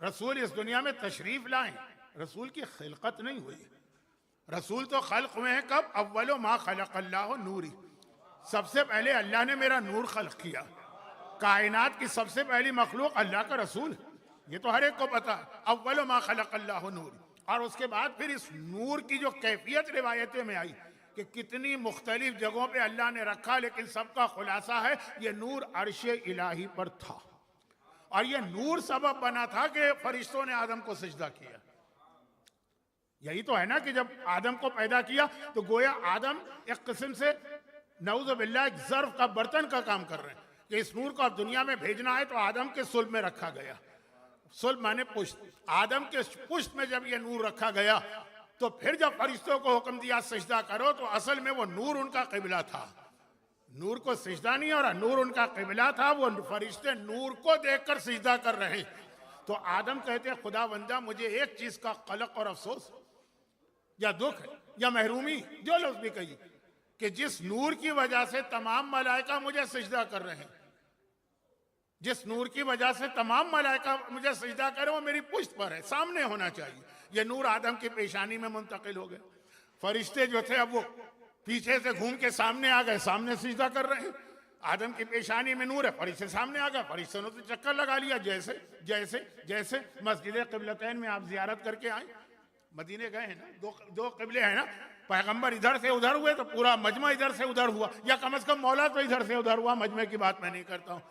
रसूल इस दुनिया में तशरीफ लाए। रसूल की खिलकत नहीं हुई, रसूल तो खल्क हुए हैं कब? अव्वलो मा खलक़ल्लाहु नूरी, सबसे पहले अल्लाह ने मेरा नूर खल्क किया। कायनात की सबसे पहली मखलूक अल्लाह का रसूल, ये तो हर एक को पता है। अव्वलो मा खलक़ल्लाहु नूरी। और उसके बाद फिर इस नूर की जो कैफियत रिवायतें में आई कि कितनी मुख्तलिफ जगहों पे अल्लाह ने रखा, लेकिन सबका खुलासा है ये नूर अर्शे इलाही पर था। और ये नूर सबब बना था कि फरिश्तों ने आदम को सजदा किया। यही तो है ना कि जब आदम को पैदा किया तो गोया आदम एक किस्म से नऊज़ बिल्लाह एक ज़र्फ का, बर्तन का काम कर रहे हैं कि इस नूर को अब दुनिया में भेजना है। तो आदम के सुल्ब में रखा गया, सुल्ब माने पुश्त, आदम के पुश्त में जब ये नूर रखा गया तो फिर जब फरिश्तों को हुक्म दिया सजदा करो, तो असल में वो नूर उनका क़िबला था। नूर को सिजदा नहीं हो रहा, नूर उनका किबला था, वो फरिश्ते नूर को देखकर सिजदा कर रहे हैं। तो आदम कहते हैं खुदा बंदा मुझे एक चीज का कलक और अफसोस या दुख है या महरूमी, जो लफ्ज भी कहिए, कि जिस नूर की वजह से तमाम मलाइका मुझे सिजदा कर रहे हैं, जिस नूर की वजह से तमाम मलाइका मुझे सिजदा करे, वो मेरी पुश्त पर है, सामने होना चाहिए। ये नूर आदम की पेशानी में मुंतकिल हो गया। फरिश्ते जो थे अब वो पीछे से घूम के सामने आ गए, सामने सिजदा कर रहे हैं। आदम की पेशानी में नूर है, फरिश्ते सामने आ गए, फरिश्तों ने तो चक्कर लगा लिया। जैसे जैसे जैसे मस्जिद क़िबलतैन में आप जियारत करके आए, मदीने गए हैं ना, दो क़िबले हैं ना, पैगंबर इधर से उधर हुए तो पूरा मजमा इधर से उधर हुआ, या कम से कम मौला तो इधर से उधर हुआ, मजमे की बात मैं नहीं करता हूँ।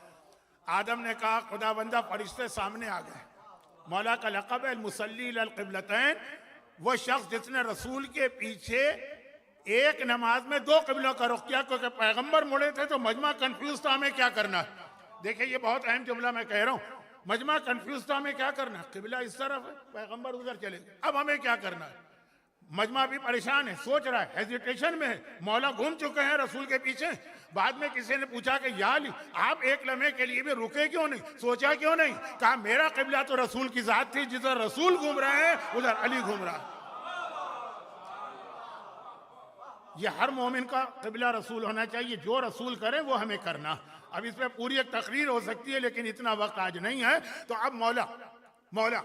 आदम ने कहा खुदा बंदा फरिश्ते सामने आ गए। मौला का लक़ब है मुसल्ली अल क़िबलतैन, वो शख्स जिसने रसूल के पीछे एक नमाज में दो क़िबलों का रुख किया, क्योंकि पैगंबर मुड़े थे तो मजमा कंफ्यूज था, हमें क्या करना है। देखिए ये बहुत अहम जुमला मैं कह रहा हूँ, मजमा कंफ्यूज था, हमें क्या करना है, क़िबला इस तरफ है, पैगंबर उधर चले, अब हमें क्या करना है। मजमा भी परेशान है, सोच रहा है, हेजिटेशन में है, मौला घूम चुके हैं रसूल के पीछे। बाद में किसी ने पूछा कि या अली आप एक लम्हे के लिए भी रुके क्यों नहीं, सोचा क्यों नहीं। कहा मेरा क़िबला तो रसूल की जात थी, जिधर रसूल घूम रहे हैं उधर अली घूम रहा है। ये हर मोमिन का क़िबला रसूल होना चाहिए, जो रसूल करे वो हमें करना। अब इस पर पूरी एक तकरीर हो सकती है, लेकिन इतना वक्त आज नहीं है। तो अब मौला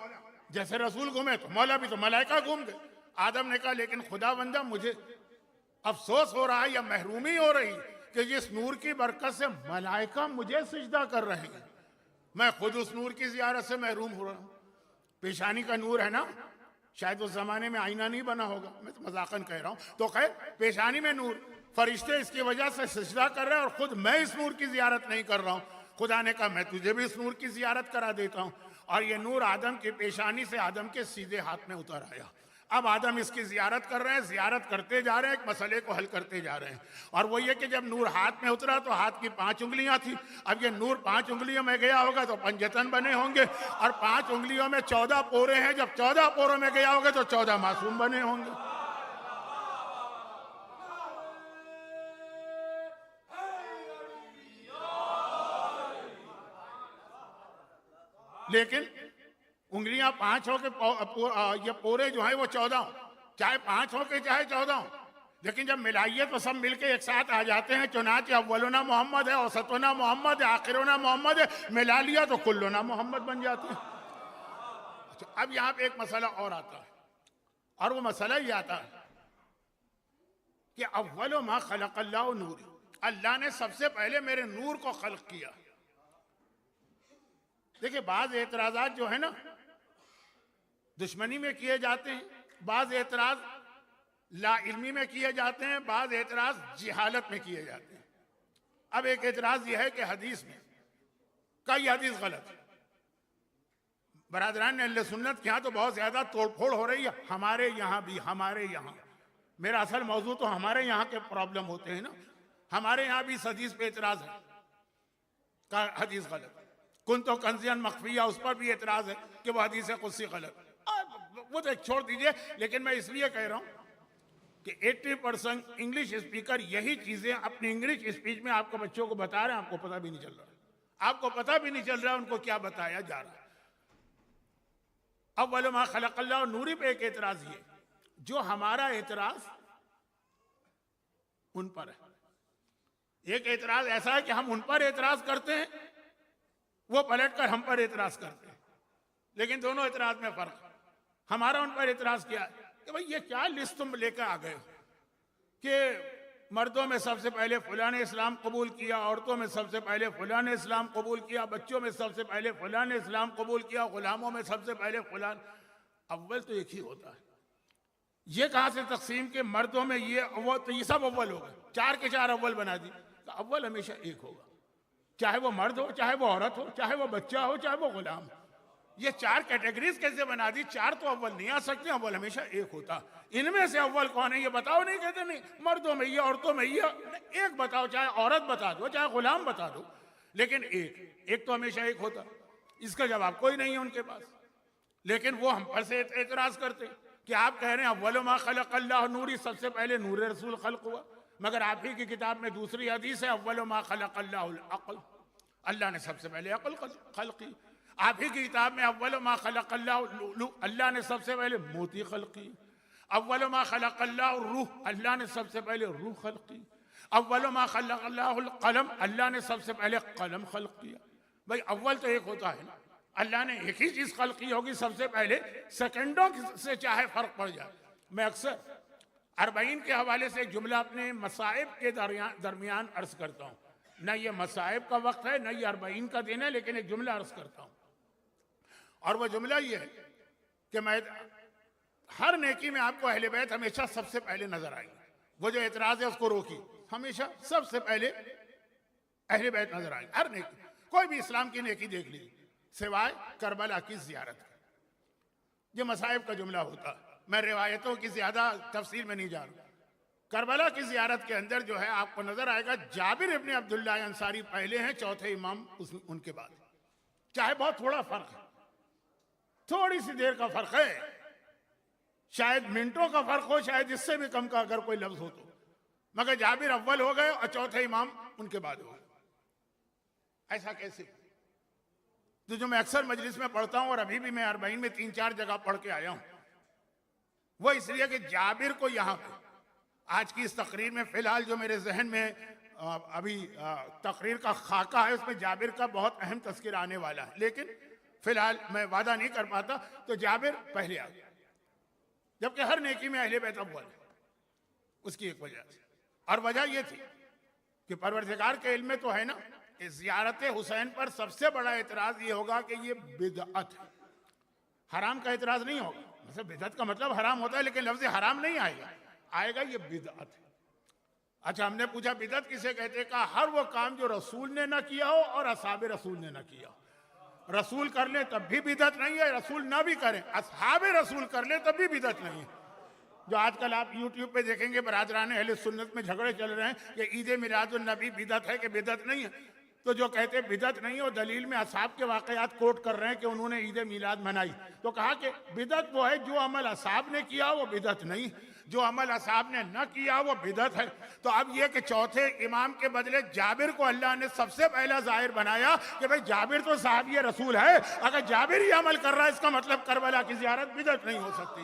जैसे रसूल घूमे तो मौला भी, तो मलाइका घूम गए। आदम ने कहा लेकिन खुदा बंदा मुझे अफसोस हो रहा है या महरूमी हो रही कि जिस नूर की बरकत से मलाइका मुझे सिजदा कर रहे हैं, मैं खुद उस नूर की ज़ियारत से महरूम हो रहा हूँ। पेशानी का नूर है ना, शायद उस जमाने में आईना नहीं बना होगा, मैं तो मजाकन कह रहा हूँ। तो खैर पेशानी में नूर, फरिश्ते इसकी वजह से सिजदा कर रहे हैं, और खुद मैं इस नूर की ज़ियारत नहीं कर रहा हूँ। खुदा ने कहा मैं तुझे भी इस नूर की ज़ियारत करा देता हूँ। और ये नूर आदम की पेशानी से आदम के सीधे हाथ में उतर आया। अब आदम इसकी ज़ियारत कर रहे हैं, ज़ियारत करते जा रहे हैं, एक मसले को हल करते जा रहे हैं। और वो ये कि जब नूर हाथ में उतरा तो हाथ की 5 उंगलियां थी। अब ये नूर 5 उंगलियों में गया होगा तो पंजतन बने होंगे, और 5 उंगलियों में 14 पोरे हैं, जब 14 पोरों में गया होगा तो 14 मासूम बने होंगे। लेकिन उंगलियां 5 हो के ये पोरे जो है वो 14 हो, चाहे 5 हो के चाहे 14 हो, लेकिन जब मिलाइए तो सब मिलके एक साथ आ जाते हैं। चुनाचे अव्वलुना मोहम्मद है, औसतुना मोहम्मद है, आखिरुना मोहम्मद है, मिला लिया तो कुल्लुना मोहम्मद बन जाते हैं। अच्छा, अब यहाँ पे एक मसला और आता है, और वो मसला ये आता है कि अव्वल मा खलक़ल्लाहु नूर, अल्लाह ने सबसे पहले मेरे नूर को खल्क किया। देखिए बाज एतराज़ात जो है ना दुश्मनी में किए जाते हैं, बाज एतराज ला इल्मी में किए जाते हैं, बाज एतराज जिहालत में किए जाते हैं। अब एक एतराज यह है कि हदीस में कई हदीस गलत है। बरादरान अहले सुन्नत के यहाँ तो बहुत ज्यादा तोड़फोड़ हो रही है, हमारे यहाँ भी, हमारे यहाँ, मेरा असल मौजू तो हमारे यहाँ के प्रॉब्लम होते हैं ना, हमारे यहाँ भी इस हदीस पे एतराज है का हदीस गलत। कुन तो कंजियन मखफिया, उस पर भी एतराज है कि वह हदीस कुदसी गलत। वो तो छोड़ दीजिए, लेकिन मैं इसलिए कह रहा हूं कि 80% इंग्लिश स्पीकर यही चीजें अपनी इंग्लिश स्पीच में आपको बच्चों को बता रहे हैं, आपको पता भी नहीं चल रहा है, आपको पता भी नहीं चल रहा है उनको क्या बताया जा रहा है। अव्वल मा खलक़ल्लाहु नूरी पे एक एतराज ये, जो हमारा एतराज उन पर है। एक एतराज ऐसा है कि हम उन पर एतराज करते हैं, वो पलट कर हम पर एतराज करते हैं, लेकिन दोनों एतराज में फर्क है। हमारा उन पर एतराज किया है कि भाई ये क्या लिस्ट तुम लेकर आ गए कि मर्दों में सबसे पहले फलां ने इस्लाम कबूल किया, औरतों में सबसे पहले फलां ने इस्लाम कबूल किया, बच्चों में सबसे पहले फलां ने इस्लाम कबूल किया, गुलामों में सबसे पहले फलां। अव्वल तो एक ही होता है, ये कहां से तकसीम के मर्दों में ये अव्वल, तो ये सब अव्वल हो गए, 4 के 4 अव्वल बना दी। तो अव्वल हमेशा एक होगा, चाहे वो मर्द हो, चाहे वो औरत हो, चाहे वो बच्चा हो, चाहे वो गुलाम हो। ये 4 कैटेगरीज कैसे बना दी? 4 तो अव्वल नहीं आ सकते, अव्वल हमेशा एक होता। इनमें से अव्वल कौन है ये बताओ, नहीं कहते नहीं मर्दों में ये, औरतों में ये, एक बताओ, चाहे औरत बता दो, चाहे गुलाम बता दो, लेकिन एक तो हमेशा एक होता। इसका जवाब कोई नहीं है उनके पास, लेकिन वो हम पर से एतराज करते कि आप कह रहे हैं अव्वल मा खलक़ल्लाहु नूरी, सबसे पहले नूर रसूल खल्क हुआ। मगर आप ही की किताब में दूसरी हदीस है, अव्वल मा खलक़ल्लाहुल अक़ल, अल्लाह ने सबसे पहले अक़ल खल्क़ की। आप ही की किताब में अव्वल मा खलक़ल्लाहु, अल्लाह ने सबसे पहले मोती खल्क़ की। अव्वल मा खलक़ल्लाहु रूह, अल्लाह ने सबसे पहले रूह खल्क़ की। अव्वल मा खलक़ल्लाहुल क़लम, अल्लाह ने सबसे पहले कलम खल्क़ किया। भाई अव्वल तो एक होता है ना, अल्लाह ने एक ही चीज खल्क़ की होगी सबसे पहले, सेकंडों से चाहे फर्क पड़ जाए। मैं अक्सर 40 के हवाले से एक जुमला अपने मसाइब के दरमियान अर्ज करता हूँ। न ये मसाइब का वक्त है, न ये 40 का दिन है, लेकिन एक जुमला अर्ज करता हूँ। और वो जुमला ये है कि मैं हर नेकी में आपको अहले बैत हमेशा सबसे पहले नजर आएंगे। वो जो एतराज है उसको रोकी, हमेशा सबसे पहले अहले बैत नजर आएंगे हर नेकी। कोई भी इस्लाम की नेकी देख लीजिए सिवाय करबला की जियारत का। ये मसाइब का जुमला होता है। मैं रिवायतों की ज्यादा तफसील में नहीं जा रहा। करबला की जियारत के अंदर जो है आपको नजर आएगा जाबिर इब्ने अब्दुल्लाह अंसारी पहले हैं, चौथे इमाम उनके बाद। चाहे बहुत थोड़ा फर्क है, थोड़ी सी देर का फर्क है, शायद मिनटों का फर्क हो, शायद इससे भी कम का अगर कोई लफ्ज हो तो, मगर जाबिर अव्वल हो गए और चौथे इमाम उनके बाद हो गए। ऐसा कैसे? तो जो मैं अक्सर मजलिस में पढ़ता हूं और अभी भी मैं 40 में 3-4 जगह पढ़ के आया हूं, वो इसलिए कि जाबिर को यहां पे आज की इस तकरीर में फिलहाल जो मेरे जहन में अभी तकरीर का खाका है उसमें जाबिर का बहुत अहम तस्कीर आने वाला है, लेकिन फिलहाल मैं वादा नहीं कर पाता। तो जाबिर पहले आ गया, जबकि हर नेकी में अहले बैत अव्वल। उसकी एक वजह से, और वजह यह थी कि परवरदिगार के इल्म में तो है ना, ज़ियारत हुसैन पर सबसे बड़ा एतराज ये होगा कि ये बिदअत है। हराम का एतराज नहीं होगा, मतलब बिदअत का मतलब हराम होता है, लेकिन लफ्ज़ हराम नहीं आएगा, आएगा ये बिदअत है। अच्छा, हमने पूछा बिदअत किसे कहते? कहा हर वो काम जो रसूल ने ना किया हो और असहाबे रसूल ने ना किया हो। रसूल कर ले तब भी बिदअत नहीं है, रसूल ना भी करें, असहाबे रसूल कर ले तब भी बिदअत नहीं है। जो आजकल आप यूट्यूब पे देखेंगे बरादरान अहले सुन्नत में झगड़े चल रहे हैं कि ईद मिलादुन नबी बिदअत है कि बिदअत नहीं है, तो जो कहते हैं बिदअत नहीं है वो दलील में असहाब के वाकयात कोट कर रहे हैं कि उन्होंने ईद मिलाद मनाई। तो कहा कि बिदअत वो है जो अमल असहाब ने किया वो बिदअत नहीं, जो अमल असहाब ने न किया वो बिदअत है। तो अब यह कि चौथे इमाम के बदले जाबिर को अल्लाह ने सबसे पहला जाहिर बनाया कि भाई जाबिर तो साहबी रसूल है, अगर जाबिर ही अमल कर रहा है इसका मतलब करबला की ज़ियारत बिदअत नहीं हो सकती।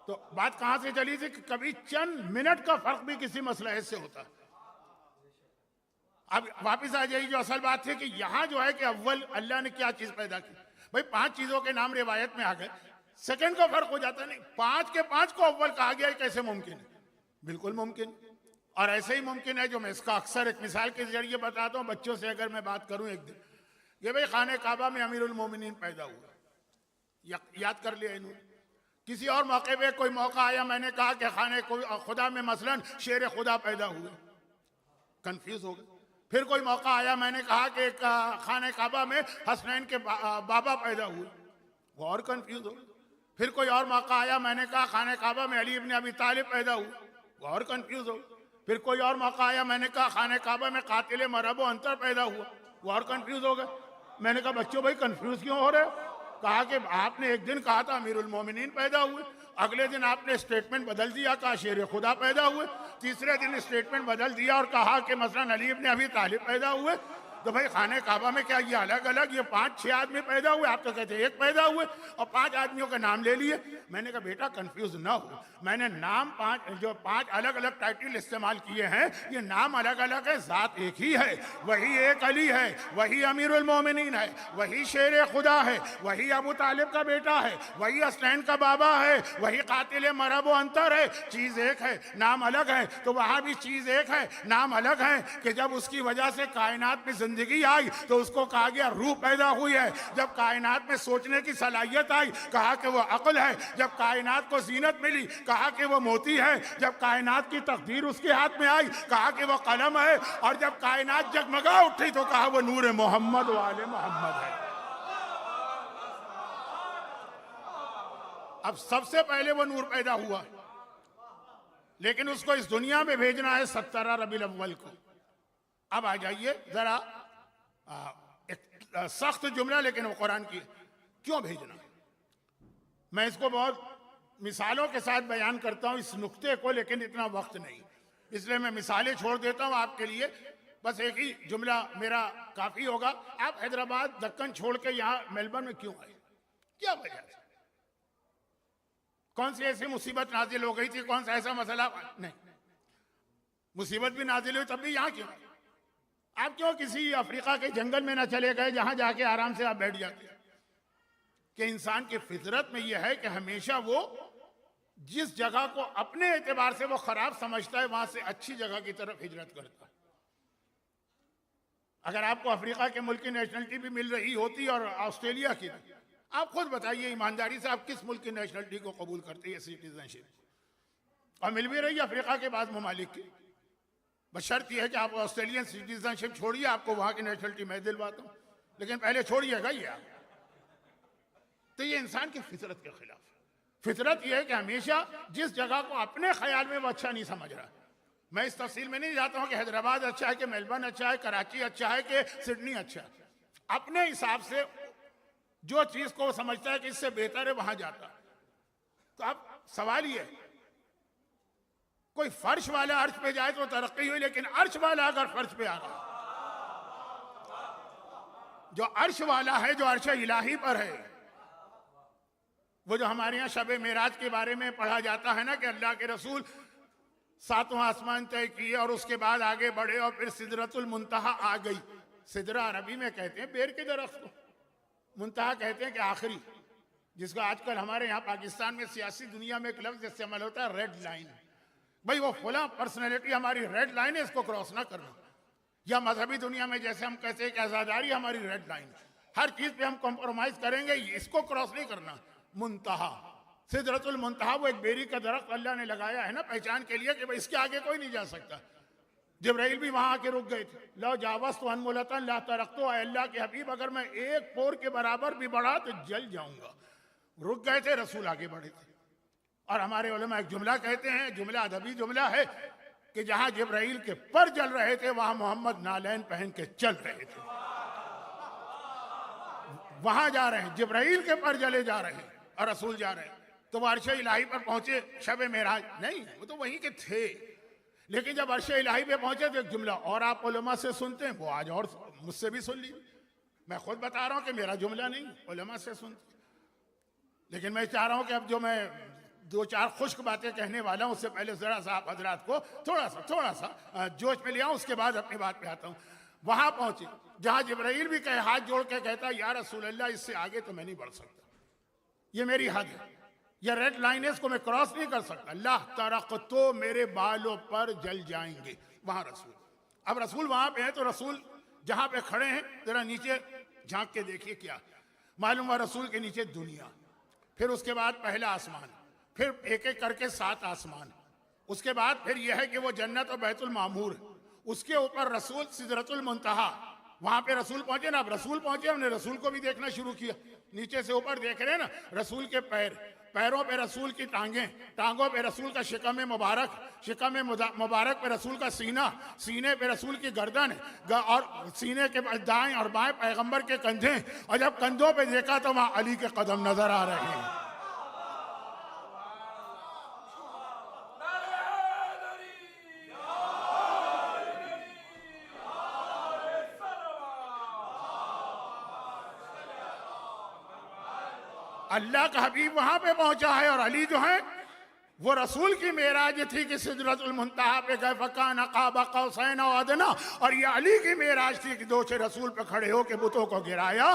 तो बात कहां से चली थी कि कभी चंद मिनट का फर्क भी किसी मसले से होता है। अब वापिस आ जाइए, जो असल बात थी कि यहां जो है कि अव्वल अल्लाह ने क्या चीज पैदा की। भाई 5 चीजों के नाम रिवायत में आ गए, सेकंड का फर्क हो जाता नहीं, 5 के 5 को अव्वल कहा गया, कैसे मुमकिन है? बिल्कुल मुमकिन। और ऐसे ही मुमकिन है, जो मैं इसका अक्सर एक मिसाल के जरिए बताता हूँ बच्चों से, अगर मैं बात करूं एक दिन, ये भाई खाने काबा में अमीरुल मोमिनीन पैदा हुआ, याद कर लिया इन्होंने। किसी और मौके पे कोई मौका आया, मैंने कहा कि खाने खुदा में मसलन शेर खुदा पैदा हुए, कंफ्यूज हो गए। फिर कोई मौका आया, मैंने कहा कि खाने काबा में हसनैन के बाबा पैदा हुए, वो और कंफ्यूज हो। फिर कोई और मौका आया, मैंने कहा खाने काबा में अली इब्ने अबी तालिब पैदा हुए, वो और कंफ्यूज हो। फिर कोई और मौका आया, मैंने कहा खाने काबा में कातिल मरब अंतर पैदा हुआ, वो और कंफ्यूज हो गए। मैंने कहा बच्चों भाई कंफ्यूज क्यों हो रहे हो? कहा कि आपने एक दिन कहा था अमीरुल मोमिनीन पैदा हुए, अगले दिन आपने स्टेटमेंट बदल दिया, कहा शेर खुदा पैदा हुए, तीसरे दिन स्टेटमेंट बदल दिया और कहा कि मसलन अली इब्ने अबी तालिब पैदा हुए। तो भाई खाने काबा में क्या ये अलग अलग ये 5-6 आदमी पैदा हुए? आप तो कहते हैं एक पैदा हुए और 5 आदमियों के नाम ले लिए। मैंने कहा बेटा कंफ्यूज ना हो, मैंने नाम 5 अलग अलग टाइटल इस्तेमाल किए हैं, ये नाम अलग अलग है, जात एक ही है, वही एक अली है, वही अमीरुल मोमिनीन है, वही शेर खुदा है, वही अबू तालिब का बेटा है, वही हसनैन का बाबा है, वही कातिल मरब अंतर है। चीज एक है, नाम अलग है। तो वहां भी चीज एक है, नाम अलग है कि जब उसकी वजह से कायनात में जिंदगी आई तो उसको कहा गया रूह पैदा हुई है। जब कायनात में सोचने की सलाहियत आई, कहा कि वो अक्ल है। जब कायनात को जीनत मिली, कहा कि वो मोती है। जब कायनात की तकदीर उसके हाथ में आई, कहा कि वो कलम है। और जब कायनात जगमगा उठी तो कहा वो नूर मोहम्मद वाले मोहम्मद है। अब सबसे पहले वो नूर पैदा हुआ, लेकिन उसको इस दुनिया में भेजना है 17 रबीउल अव्वल को। अब आ जाइए जरा एक सख्त जुमला, लेकिन वो कुरान की, क्यों भेजना? मैं इसको बहुत मिसालों के साथ बयान करता हूं इस नुक्ते को, लेकिन इतना वक्त नहीं, इसलिए मैं मिसालें छोड़ देता हूं आपके लिए। बस एक ही जुमला मेरा काफी होगा। आप हैदराबाद दक्कन छोड़ के यहाँ मेलबर्न में क्यों आए? क्या वजह है? कौन सी ऐसी मुसीबत नाजिल हो गई थी? कौन सा ऐसा मसला? नहीं, मुसीबत भी नाजिल हुई तब भी यहाँ क्यों आए? आप क्यों किसी अफ्रीका के जंगल में ना चले गए जहां जाके आराम से आप बैठ जाते? कि इंसान की फितरत में यह है कि हमेशा वो जिस जगह को अपने एतबार से वो खराब समझता है वहां से अच्छी जगह की तरफ हिजरत करता है। अगर आपको अफ्रीका के मुल्क की नेशनलिटी भी मिल रही होती और ऑस्ट्रेलिया की, आप खुद बताइए ईमानदारी से आप किस मुल्क की नेशनलिटी को कबूल करते हैं सिटीजनशिप? और मिल भी रही है अफ्रीका के बाद ममालिक की। बशर्त यह है कि आप ऑस्ट्रेलियन सिटीजनशिप छोड़िए, आपको वहां की नेशनलिटी मैं दिलवाता हूं, लेकिन पहले छोड़िएगा ये आप। तो ये इंसान की फितरत के खिलाफ है। फितरत यह है कि हमेशा जिस जगह को अपने ख्याल में वो अच्छा नहीं समझ रहा। मैं इस तफसील में नहीं जाता हूं कि हैदराबाद अच्छा है कि मेलबर्न अच्छा है, कराची अच्छा है कि सिडनी अच्छा है। अपने हिसाब से जो चीज को समझता है कि इससे बेहतर है वहां जाता है। तो अब सवाल ये है, कोई फर्श वाला अर्श पे जाए तो तरक्की हुई, लेकिन अर्श वाला अगर फर्श पे आ रहा है, जो अर्श वाला है, जो अर्श इलाही पर है, वो जो हमारे यहाँ शब मेराज के बारे में पढ़ा जाता है ना कि अल्लाह के रसूल 7वां आसमान तय किए और उसके बाद आगे बढ़े और फिर सिदरतुल मुंतहा आ गई। सिदरा अरबी में कहते हैं पेड़ के दरख्त को, मुंतहा कहते हैं कि आखिरी, जिसको आजकल हमारे यहाँ पाकिस्तान में सियासी दुनिया में एक लफ्ज इस्तेमाल होता है रेड लाइन। भाई वो फला पर्सनैलिटी हमारी रेड लाइन है, इसको क्रॉस ना करना। या मजहबी दुनिया में जैसे हम कहते हैं कि आजादारी हमारी रेड लाइन, हर चीज पे हम कॉम्प्रोमाइज करेंगे, इसको क्रॉस नहीं करना। मुंतहा, सिदरतुल मुंतहा वो एक बेरी का दरख्त अल्लाह ने लगाया है ना पहचान के लिए कि भाई इसके आगे कोई नहीं जा सकता। जिब्राइल भी वहां आके रुक गए थे। लो जावस तो अनमुलतन ला तरक्तो, अल्लाह के हबीब अगर मैं एक पोर के बराबर भी बढ़ा तो जल जाऊंगा। रुक गए थे, रसूल आगे बढ़े थे। और हमारे उलमा एक जुमला कहते हैं, जुमला अदबी जुमला है कि जहां जिब्राइल के पर जल रहे थे वहां मोहम्मद नालैन पहन के चल रहे थे। वहां जा रहे हैं, जिब्राइल के पर जले जा रहे हैं और रसूल जा रहे हैं। तो वो अर्श इलाही पर पहुंचे, शब मेराज नहीं, वो तो वहीं के थे। लेकिन जब अर्श इलाही पे पहुंचे तो एक जुमला और आप उलमा से सुनते हैं, वो आज और मुझसे भी सुन लीजिए। मैं खुद बता रहा हूं कि मेरा जुमला नहीं, उलमा से सुनते। लेकिन मैं चाह रहा हूं कि अब जो मैं 2-4 खुश्क बातें कहने वाला हूं, उससे पहले जरा सा आप हजरात को थोड़ा सा जोश में ले आऊं, उसके बाद अपनी बात पे आता हूं। वहां पहुंचे जहां जिब्राइल भी कहे, हाथ जोड़ के कहता या रसूल अल्लाह, इससे आगे तो मैं नहीं बढ़ सकता, ये मेरी हद है, ये रेड लाइन है, इसको मैं क्रॉस नहीं कर सकता। अल्लाह तरक तो मेरे बालों पर जल जाएंगे। वहां रसूल, अब रसूल वहां पे है तो रसूल जहां पे खड़े हैं जरा नीचे झांक के देखिए, क्या मालूम हुआ? रसूल के नीचे दुनिया, फिर उसके बाद पहला आसमान, फिर एक एक करके 7 आसमान, उसके बाद फिर यह है कि वो जन्नत और बैतुल मामूर, उसके ऊपर रसूल सिदरतुल मुंतहा, वहां पे रसूल पहुंचे ना। अब रसूल पहुंचे, हमने रसूल को भी देखना शुरू किया। नीचे से ऊपर देख रहे हैं ना, रसूल के पैर, पैरों पे रसूल की टांगें, टांगों पे रसूल का शिकम मुबारक, शिकम मुबारक पे रसूल का सीना, सीने पे रसूल की गर्दन और सीने के दाएं और बाएं पैगंबर के कंधे, और जब कंधों पे देखा तो वहां अली के कदम नजर आ रहे हैं। अल्लाह का हबीब वहां पे पहुंचा है और अली जो है वो रसूल की मेराज थी कि सिदरतुल मुंतहा पे गए, फकान क़ाब क़ौसैन औ अदना, और ये अली की मेराज थी कि 2 से रसूल पे खड़े हो के बुतों को गिराया।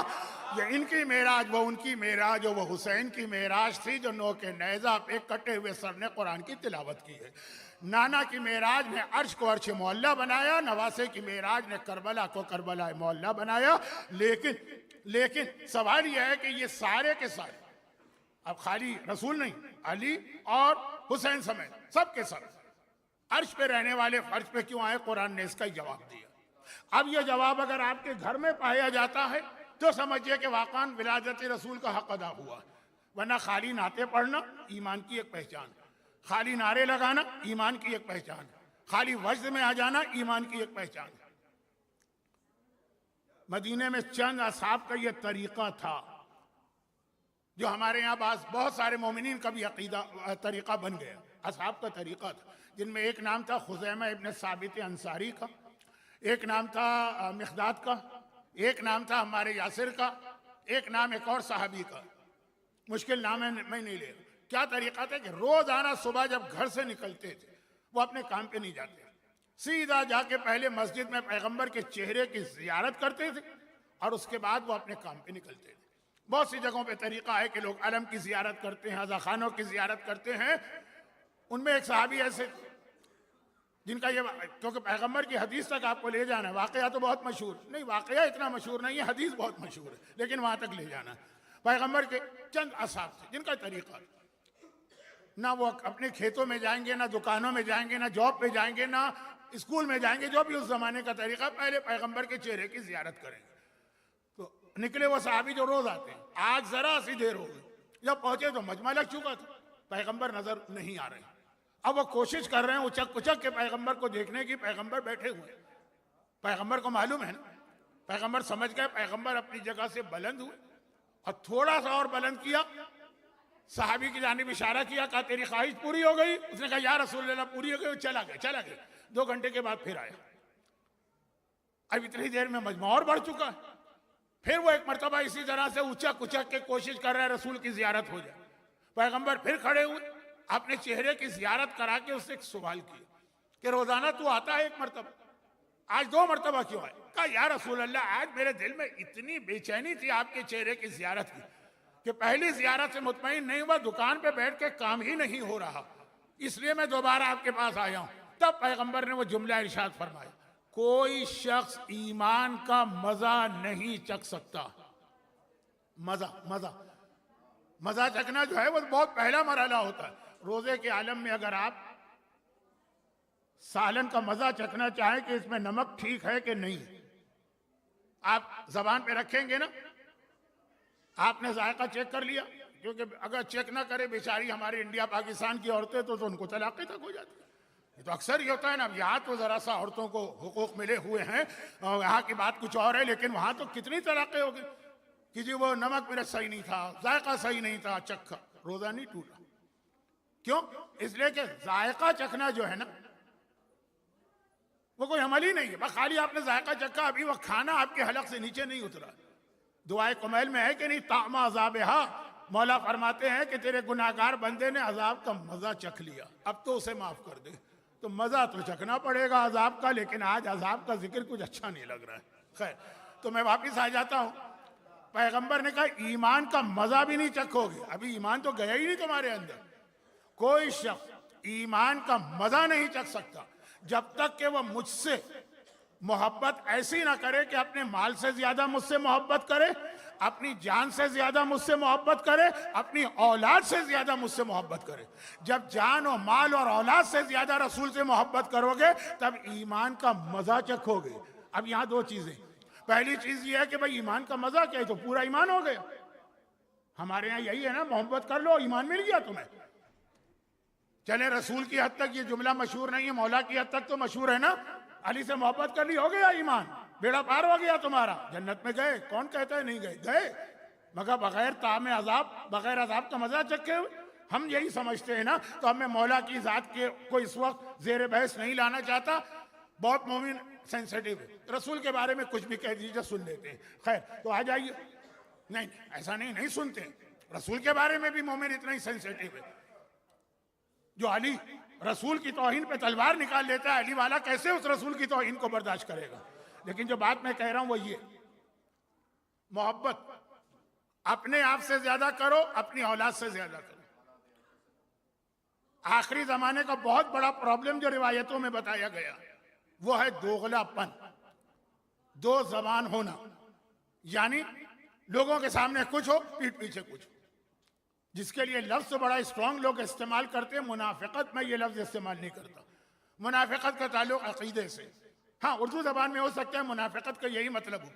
ये इनकी मेराज, वो उनकी मेराज, वो हुसैन की मेराज थी जो नो के नेज़ा पे कटे हुए सर ने कुरान की तिलावत की है। नाना की मेराज ने अर्श को अर्श मोहल्ला बनाया, नवासे की मेराज ने करबला को करबला मोहल्ला बनाया। लेकिन सवाल यह है कि ये सारे के सारे, अब खाली रसूल नहीं, अली और हुसैन समेत सबके सब अर्श पे रहने वाले फर्श पे क्यों आए? कुरान ने इसका जवाब दिया। अब यह जवाब अगर आपके घर में पाया जाता है तो समझिए कि वाक़ान विलादत रसूल का हक अदा हुआ। वरना खाली नाते पढ़ना ईमान की एक पहचान, खाली नारे लगाना ईमान की एक पहचान, खाली वज्द में आ जाना ईमान की एक पहचान। मदीने में चंद असहाब का यह तरीका था जो हमारे यहाँ बहुत सारे मोमिनीन का भी अकीदा तरीक़ा बन गया, असहाब का तरीक़ा था, जिनमें एक नाम था खुज़ैमा इब्न साबित अंसारी का, एक नाम था मिक़दाद का, एक नाम था हमारे यासिर का, एक नाम एक और सहाबी का, मुश्किल नाम है मैं नहीं ले। क्या तरीक़ा था कि रोज़ाना सुबह जब घर से निकलते थे वो अपने काम पे नहीं जाते, सीधा जाके पहले मस्जिद में पैगंबर के चेहरे की ज़ियारत करते थे और उसके बाद वो अपने काम पे निकलते थे। बहुत सी जगहों पे तरीक़ा है कि लोग अलम की ज़ियारत करते हैं, अज़ा खानों की ज़ियारत करते हैं। उनमें एक सहाबी ऐसे जिनका ये, क्योंकि पैगंबर की हदीस तक आपको ले जाना है, वाक़या तो बहुत मशहूर नहीं, वाक़या इतना मशहूर नहीं है, हदीस बहुत मशहूर है, लेकिन वहाँ तक ले जाना है। पैगंबर के चंद असहाब थे जिनका तरीक़ा, ना वो अपने खेतों में जाएंगे, ना दुकानों में जाएंगे, ना जॉब पे जाएंगे, ना स्कूल में जाएंगे, जो भी उस जमाने का तरीक़ा, पहले पैगंबर के चेहरे की ज़ियारत करेंगे। तो निकले वो सहाबी जो रोज़ आते हैं। आज ज़रा सी देर हो गई, जब पहुँचे तो मजमा लग चुका था, पैगंबर नज़र नहीं आ रहे। अब वो कोशिश कर रहे हैं उचक उचक के पैगंबर को देखने की, पैगंबर बैठे हुए। पैगंबर को मालूम है ना, पैगंबर समझ गए, पैगंबर अपनी जगह से बुलंद हुए और थोड़ा सा और बुलंद किया, सहाबी की जानिब इशारा किया, कहा तेरी ख्वाहिश पूरी हो गई? उसने कहा या रसूल अल्लाह पूरी हो गई। चला गए। 2 घंटे के बाद फिर आया। अब इतनी देर में मजमा और बढ़ चुका है। फिर वो एक मरतबा इसी तरह से उचक उचक के कोशिश कर रहे हैं रसूल की जियारत हो जाए। पैगंबर फिर खड़े हुए, अपने चेहरे की जियारत करा के उससे एक सवाल किया कि रोजाना तू आता है एक मरतबा, आज 2 मरतबा क्यों आए? कहा या रसूल अल्लाह, आज मेरे दिल में इतनी बेचैनी थी आपके चेहरे की जियारत की कि पहली जियारत से मुतमईन नहीं हुआ, दुकान पे बैठ के काम ही नहीं हो रहा, इसलिए मैं दोबारा आपके पास आया हूं। तब पैगंबर ने वो जुमला इरशाद फरमाया, कोई शख्स ईमान का मजा नहीं चख सकता। मजा चखना जो है वो बहुत पहला मरहला होता है। रोजे के आलम में अगर आप सालन का मजा चखना चाहें कि इसमें नमक ठीक है कि नहीं, आप जबान पे रखेंगे ना, आपने जायका चेक कर लिया, क्योंकि अगर चेक ना करे बेचारी हमारी इंडिया पाकिस्तान की औरतें तो उनको तलाक़ तक हो जाती है। ये तो अक्सर ही होता है ना। यहाँ तो जरा सा औरतों को हुकूक मिले हुए हैं, यहाँ की बात कुछ और है, लेकिन वहां तो कितनी तलाक़ें हो गई कि जी वो नमक मिर्च सही नहीं था, जायका सही नहीं था, चखा, रोजा नहीं टूटा। क्यों? इसलिए कि जायका चखना जो है ना वो कोई अमल ही नहीं है, बस खाली आपने जायका चखा, अभी वो खाना आपके हलक से नीचे नहीं उतरा। दुआए कुमैल में है कि नहीं, तामा अज़ाब हा, मौला फरमाते हैं कि तेरे गुनाहगार बंदे ने अजाब का मजा चख लिया, अब तो उसे माफ कर दे। तो मजा तो चखना पड़ेगा अजाब का, लेकिन आज अजाब का जिक्र कुछ अच्छा नहीं लग रहा है। खैर, तो मैं वापिस आ जाता हूं। पैगंबर ने कहा ईमान का मजा भी नहीं चखोगे, अभी ईमान तो गया ही नहीं तुम्हारे अंदर। कोई शख्स ईमान का मजा नहीं चख सकता जब तक कि वह मुझसे मोहब्बत ऐसी ना करे कि अपने माल से ज्यादा मुझसे मोहब्बत करे, अपनी जान से ज्यादा मुझसे मोहब्बत करे, अपनी औलाद से ज्यादा मुझसे मोहब्बत करे। जब जान और माल और औलाद से ज्यादा रसूल से मोहब्बत करोगे तब ईमान का मजा चखोगे। अब यहाँ 2 चीजें, पहली चीज ये है कि भाई ईमान का मजा क्या है, तो पूरा ईमान हो गया। हमारे यहाँ यही है ना, मोहब्बत कर लो ईमान मिल गया तुम्हें। चले रसूल की हद तक ये जुमला मशहूर नहीं है, मौला की हद तक तो मशहूर है ना, अली से मोहब्बत कर ली, हो गया ईमान, बेड़ा पार हो गया तुम्हारा, जन्नत में गए। कौन कहता है नहीं गए? गए, मगर बगैर तामे अजाब, बगैर अजाब का मजा चखे हुए। हम यही समझते हैं ना, तो अब मैं मौला की जात के को इस वक्त जेर बहस नहीं लाना चाहता, बहुत मोमिन सेंसिटिव है, रसूल के बारे में कुछ भी कह दीजिए सुन लेते हैं। खैर, तो आ जाइए। नहीं, ऐसा नहीं सुनते, रसूल के बारे में भी मोमिन इतना ही सेंसिटिव है। जो अली रसूल की तौहीन पे तलवार निकाल लेता है, अली वाला कैसे उस रसूल की तौहीन को बर्दाश्त करेगा? लेकिन जो बात मैं कह रहा हूं वो ये, मोहब्बत अपने आप से ज्यादा करो, अपनी औलाद से ज्यादा करो। आखिरी जमाने का बहुत बड़ा प्रॉब्लम जो रिवायतों में बताया गया वो है दोगलापन, 2 जबान होना, यानी लोगों के सामने कुछ हो, पीठ पीछे कुछ हो। जिसके लिए लफ्ज तो बड़ा स्ट्रांग लोग इस्तेमाल करते हैं, मुनाफिकत में ये लफ्ज इस्तेमाल नहीं करता। मुनाफिकत का ताल्लुक अकीदे से, हाँ उर्दू जबान में हो सकता है मुनाफिकत का यही मतलब हो।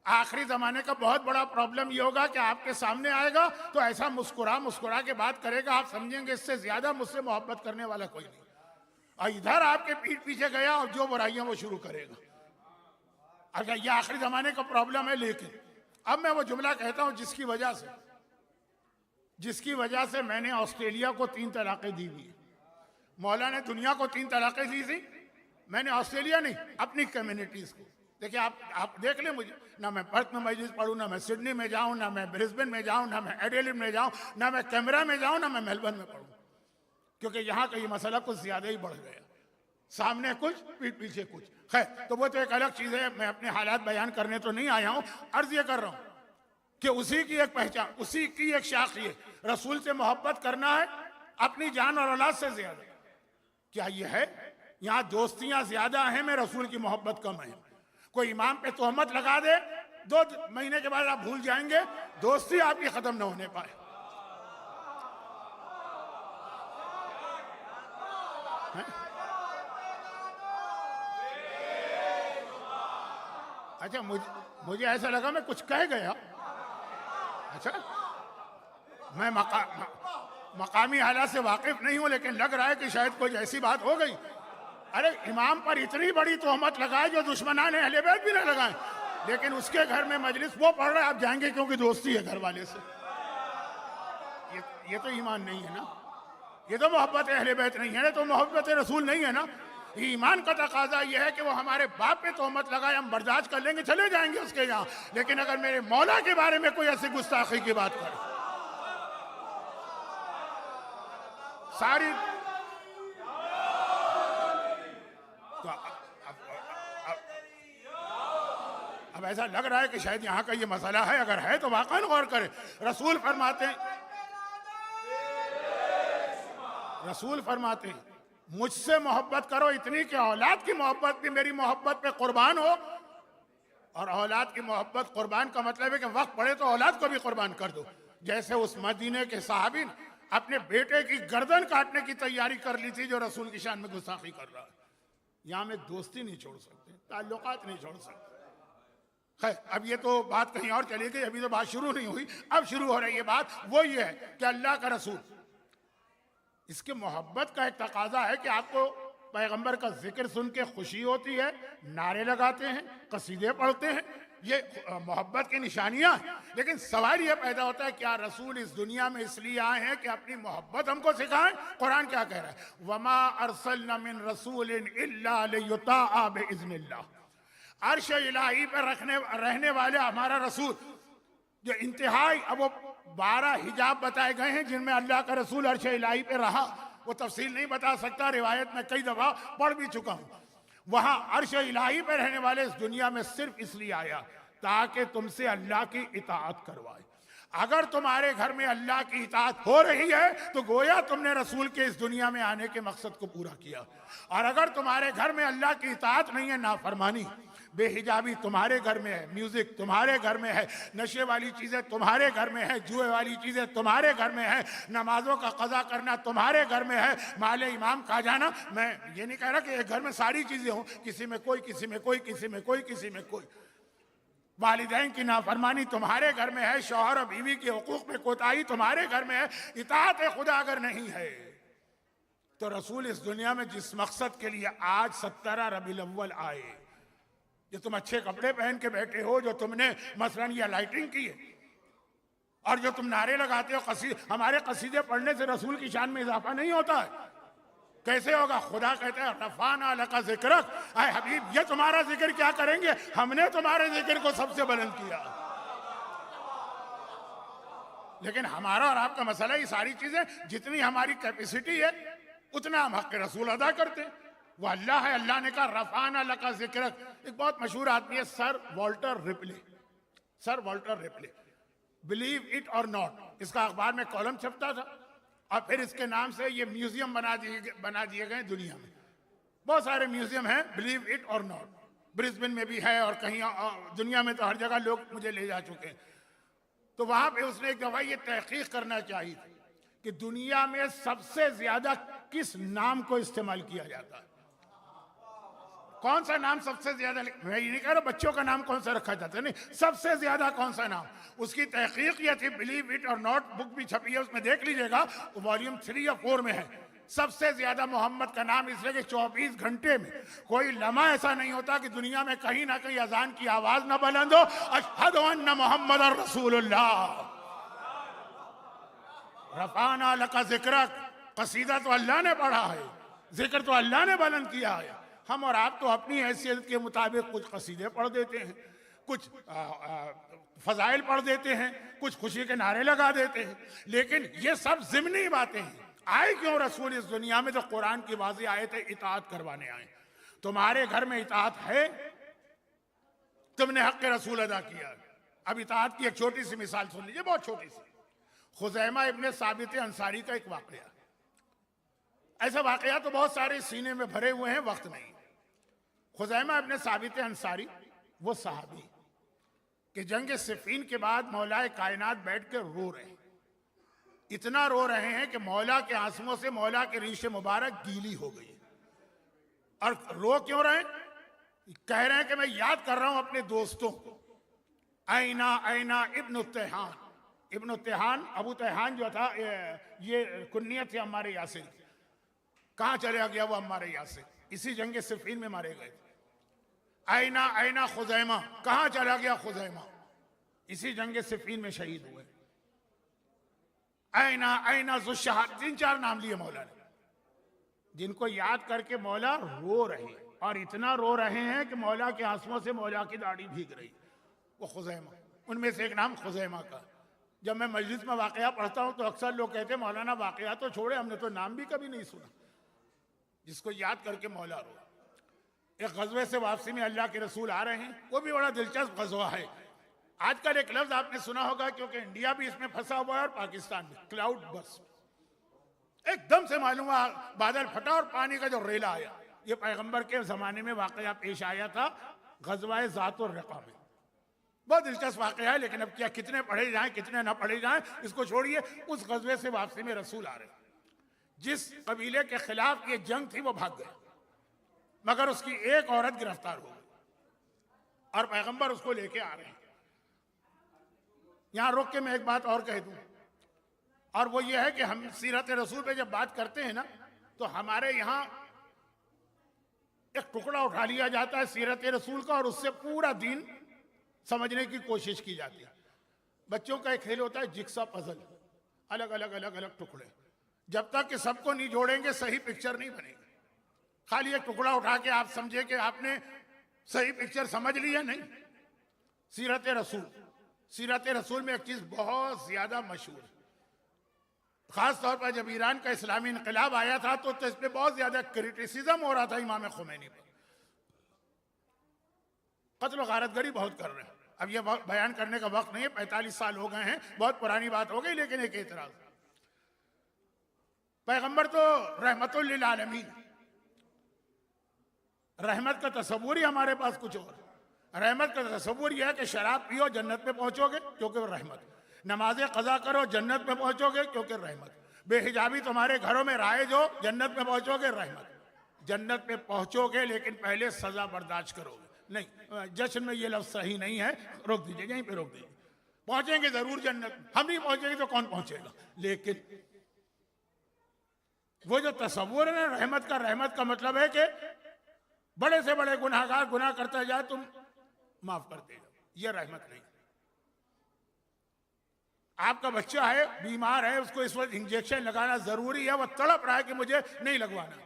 आखिरी जमाने का बहुत बड़ा प्रॉब्लम ये होगा कि आपके सामने आएगा तो ऐसा मुस्कुरा के बात करेगा, आप समझेंगे इससे ज्यादा मुझसे मोहब्बत करने वाला कोई नहीं, और इधर आपके पीठ पीछे गया और जो बुराइयां वो शुरू करेगा। अच्छा, ये आखिरी जमाने का प्रॉब्लम है। लेकिन अब मैं वो जुमला कहता हूं जिसकी वजह से जिसकी वजह से मैंने ऑस्ट्रेलिया को 3 तलाक़ें दी हुई। मौला ने दुनिया को 3 तलाक़ें दी थी, मैंने ऑस्ट्रेलिया नहीं, अपनी कम्युनिटीज़ को। देखिए आप देख लें मुझे, ना मैं पर्थ में मजलिस पढ़ूँ, ना मैं सिडनी में जाऊँ, ना मैं ब्रिस्बेन में जाऊँ, ना मैं एडिलेड में जाऊँ, ना मैं कैमरा में जाऊँ, ना मैं मेलबर्न में पढ़ूँ, क्योंकि यहाँ का ये मसला कुछ ज़्यादा ही बढ़ गया। सामने कुछ, पीठ पीछे कुछ। खैर, तो वो तो एक अलग चीज़ है, मैं अपने हालात बयान करने तो नहीं आया हूँ। अर्ज़ ये कर रहा हूँ कि उसी की एक पहचान, उसी की एक शाख ये रसूल से मोहब्बत करना है अपनी जान और औलाद से ज्यादा। क्या ये है? यहाँ दोस्तियां ज्यादा हैं में रसूल की मोहब्बत कम है। कोई इमाम पे तोहमत लगा दे, 2 महीने के बाद आप भूल जाएंगे, दोस्ती आपकी खत्म न होने पाए। अच्छा, मुझे ऐसा लगा मैं कुछ कह गया। अच्छा, मैं मकामी हालात से वाकिफ नहीं हूं, लेकिन लग रहा है कि शायद कोई ऐसी बात हो गई। अरे इमाम पर इतनी बड़ी तोहमत लगाए जो दुश्मनान अहले बैत भी ना लगाए, लेकिन उसके घर में मजलिस वो पढ़ रहा है, आप जाएंगे क्योंकि दोस्ती है घर वाले से। ये तो ईमान नहीं है ना, ये तो मोहब्बत अहले बैत नहीं है ना, तो मोहब्बत रसूल नहीं है ना। ईमान का तकाजा यह है कि वो हमारे बाप पे तोहमत लगाए, हम बर्दाश्त कर लेंगे, चले जाएंगे उसके यहाँ। लेकिन अगर मेरे मौला के बारे में कोई ऐसी गुस्ताखी की बात करे, सारी तो अब ऐसा लग रहा है कि शायद यहाँ का ये मसला है। अगर है तो वाकई गौर करें। रसूल फरमाते हैं मुझसे मोहब्बत करो इतनी कि औलाद की मोहब्बत भी मेरी मोहब्बत पे कुर्बान हो। और औलाद की मोहब्बत कुर्बान का मतलब है कि वक्त पड़े तो औलाद को भी कुर्बान कर दो। जैसे उस मदीने के सहाबी ने अपने बेटे की गर्दन काटने की तैयारी कर ली थी जो रसूल की शान में गुस्ताखी कर रहा है। यहाँ में दोस्ती नहीं छोड़ सकते, ताल्लुकात नहीं छोड़ सकते। खैर, अब ये तो बात कहीं और चली गई, अभी तो बात शुरू नहीं हुई, अब शुरू हो रही है बात। वो ये है कि अल्लाह का रसूल, इसके मोहब्बत का एक तकाजा है कि आपको पैगंबर का जिक्र सुन के खुशी होती है, नारे लगाते हैं, कसीदे पढ़ते हैं, ये मोहब्बत की निशानियां हैं। लेकिन सवाल ये पैदा होता है क्या रसूल इस दुनिया में इसलिए आए हैं कि अपनी मोहब्बत हमको सिखाएं? कुरान क्या कह रहा है? वमा अरसलना मिन रसूलिन इल्ला लियुताअ बिइज़्निल्लाह। अर्श इलाही पर रहने वाले हमारा रसूल जो इंतहाई, अब वो 12 हिजाब बताए गए हैं जिनमें अल्लाह का रसूल अर्श इलाही पे रहा। वो तफसील नहीं बता सकता, रिवायत में कई दफा पढ़ भी चुका हूं। वहां अर्श इलाही पे रहने वाले इस दुनिया में सिर्फ इसलिए आया ताकि तुमसे अल्लाह की इताअत करवाए। अगर तुम्हारे घर में अल्लाह की इताअत हो रही है तो गोया तुमने रसूल के इस दुनिया में आने के मकसद को पूरा किया। और अगर तुम्हारे घर में अल्लाह की इताअत नहीं है, नाफरमानी, बेहिजाबी तुम्हारे घर में है, म्यूजिक तुम्हारे घर में है, नशे वाली चीजें तुम्हारे घर में है, जुए वाली चीजें तुम्हारे घर में है, नमाजों का कज़ा करना तुम्हारे घर में है, माले इमाम खा जाना। मैं ये नहीं कह रहा कि एक घर में सारी चीजें हों, किसी में कोई, किसी में कोई, किसी में कोई, किसी में कोई। वालिदैन की नाफरमानी तुम्हारे घर में है, शौहर और बीवी के हुकूक में कोताही तुम्हारे घर में है। इताअत खुदा अगर नहीं है तो रसूल इस दुनिया में जिस मकसद के लिए आज 17 रबीउल अव्वल आए, जो तुम अच्छे कपड़े पहन के बैठे हो, जो तुमने मसलन ये लाइटिंग की है और जो तुम नारे लगाते हो, हमारे कसीदे पढ़ने से रसूल की शान में इजाफा नहीं होता है। कैसे होगा? खुदा कहता है रफ़ाना लका ज़िक्रक, आए हबीब ये तुम्हारा जिक्र क्या करेंगे, हमने तुम्हारे जिक्र को सबसे बुलंद किया। लेकिन हमारा और आपका मसला, ये सारी चीजें जितनी हमारी कैपेसिटी है उतना हम हक़ रसूल अदा करते हैं। वो अल्लाह है, अल्लाह ने कहा रफ़ाना लका ज़िक्रक। एक बहुत मशहूर आदमी है sir Walter Ripley, sir Walter Ripley, believe it और नॉट, इसका अखबार में कॉलम छपता था और फिर इसके नाम से ये म्यूजियम बना दिए गए दुनिया में। बहुत सारे म्यूजियम हैं, बिलीव इट और नॉट, ब्रिस्बेन में भी है और कहीं दुनिया में तो हर जगह लोग मुझे ले जा चुके हैं। तो वहां पे उसने एक दफा ये तहकीक करना चाहिए कि दुनिया में सबसे ज्यादा किस नाम को इस्तेमाल किया जाता है, कौन सा नाम सबसे ज्यादा। मैं ये नहीं कह रहा बच्चों का नाम कौन सा रखा जाता है, नहीं, सबसे ज्यादा कौन सा नाम। उसकी तहकीक ये थी, बिलीव इट और नॉट बुक भी छपी है, उसमें देख लीजिएगा, वॉल्यूम 3 या 4 में है। सबसे ज्यादा मोहम्मद का नाम इसलिए कि 24 घंटे में कोई लम्हा ऐसा नहीं होता कि दुनिया में कहीं ना कहीं अजान की आवाज ना बुलंद हो, अशहदु अन्ना मुहम्मदर रसूलुल्लाह। रफाना लका जिक्रक, कसीदा तो अल्लाह ने पढ़ा है, जिक्र तो अल्लाह ने बुलंद किया है। हम और आप तो अपनी हैसियत के मुताबिक कुछ कसीदे पढ़ देते हैं, कुछ फजाइल पढ़ देते हैं, कुछ खुशी के नारे लगा देते हैं, लेकिन ये सब ज़िमनी बातें हैं। आए क्यों रसूल इस दुनिया में? तो कुरान की वाज़ी आयत है, इताअत करवाने आए। तुम्हारे घर में इताअत है, तुमने हक़ रसूल अदा किया। अब इताअत की एक छोटी सी मिसाल सुन लीजिए, बहुत छोटी सी। खुज़ैमा इब्ने साबित अंसारी का एक वाक़या, ऐसा वाक़या तो बहुत सारे सीने में भरे हुए हैं, वक्त नहीं। खुज़ैमा इब्ने साबित अंसारी वो सहाबी कि जंग सिफ़ीन के बाद मौलाए कायनात बैठ कर रो रहे हैं, इतना रो रहे हैं कि मौला के आंसुओं से मौला के रीशे मुबारक गीली हो गई। और रो क्यों रहे हैं? कह रहे हैं कि मैं याद कर रहा हूं अपने दोस्तों को। ऐना ऐना इब्न तेहान, इब्न तेहान, अबू तेहान जो था, ये कुन्नियत थी अम्मार यासिर। कहाँ चला गया वो अम्मार यासिर? इसी जंग सिफ़ीन में मारे गए थे। ऐना ऐना खुज़ैमा, कहाँ चला गया खुज़ैमा? इसी जंग सिफ़ीन में शहीद हुए। ऐना ऐना ज़ुश्शहाद, 3-4 नाम लिए मौला ने, जिनको याद करके मौला रो रहे हैं। और इतना रो रहे हैं कि मौला के आंसुओं से मौला की दाढ़ी भीग रही। वो खुज़ैमा, उनमें से एक नाम खुज़ैमा का। जब मैं मजलिस में वाक़या पढ़ता हूँ तो अक्सर लोग कहते हैं मौलाना वाक़या तो छोड़े, हमने तो नाम भी कभी नहीं सुना, जिसको याद करके मौला रो। एक गज़वे से वापसी में अल्लाह के रसूल आ रहे हैं, वो भी बड़ा दिलचस्प गज़वा है। आजकल एक लफ्ज़ आपने सुना होगा, क्योंकि इंडिया भी इसमें फंसा हुआ है और पाकिस्तान भी, क्लाउड बस। एकदम से मालूम हुआ बादल फटा और पानी का जो रेला आया। ये पैगंबर के ज़माने में वाक़या पेश आया था, ग़ज़वा ज़ातुर रिक़ा में। बहुत दिलचस्प वाक़या है, लेकिन अब क्या कितने पढ़े जाएं कितने ना पढ़े जाएं, इसको छोड़िए। उस गज़वे से वापसी में रसूल आ रहे, जिस कबीले के खिलाफ ये जंग थी वो भाग गया, मगर उसकी एक औरत गिरफ्तार हो गई और पैगंबर उसको लेके आ रहे हैं। यहां रुक के मैं एक बात और कह दूं, और वो ये है कि हम सीरत रसूल पे जब बात करते हैं ना, तो हमारे यहां एक टुकड़ा उठा लिया जाता है सीरत रसूल का और उससे पूरा दीन समझने की कोशिश की जाती है। बच्चों का एक खेल होता है जिक्सा पजल, अलग अलग अलग अलग टुकड़े। जब तक कि सबको नहीं जोड़ेंगे सही पिक्चर नहीं बनेगी। खाली एक टुकड़ा उठा के आप समझे कि आपने सही पिक्चर समझ ली है, नहीं। सीरत रसूल, सीरत रसूल में एक चीज बहुत ज्यादा मशहूर है, खास तौर पर जब ईरान का इस्लामी इनकलाब आया था तो इस पर बहुत ज्यादा क्रिटिसिज्म हो रहा था इमाम खुमैनी पर। कत्ल गारतगरी बहुत कर रहे हैं। अब ये बयान करने का वक्त नहीं है, 45 साल हो गए हैं, बहुत पुरानी बात हो गई, लेकिन एक एतराज, पैगंबर तो रहमतुल लिल आलमीन, रहमत का तस्वुर ही हमारे पास कुछ और। रहमत का तस्वुर यह है कि शराब पियो जन्नत में पहुंचोगे क्योंकि रहमत, नमाजें कज़ा करो जन्नत में पहुंचोगे क्योंकि रहमत, बेहिजाबी तुम्हारे घरों में राइज हो जन्नत में पहुंचोगे रहमत। जन्नत में पहुंचोगे लेकिन पहले सजा बर्दाश्त करोगे। नहीं, जश्न में ये लफ्ज सही नहीं है, रोक दीजिए, यहीं पे रोक दीजिए। पहुंचेंगे जरूर जन्नत, हम नहीं पहुंचेंगे तो कौन पहुंचेगा। लेकिन वो जो तस्वुर है ना रहमत का मतलब है कि बड़े से बड़े गुनाहगार गुनाह करता जाए तुम माफ करते जाओ, ये रहमत नहीं। आपका बच्चा है, बीमार है, उसको इस वक्त इंजेक्शन लगाना जरूरी है, वो तड़प रहा है कि मुझे नहीं लगवाना।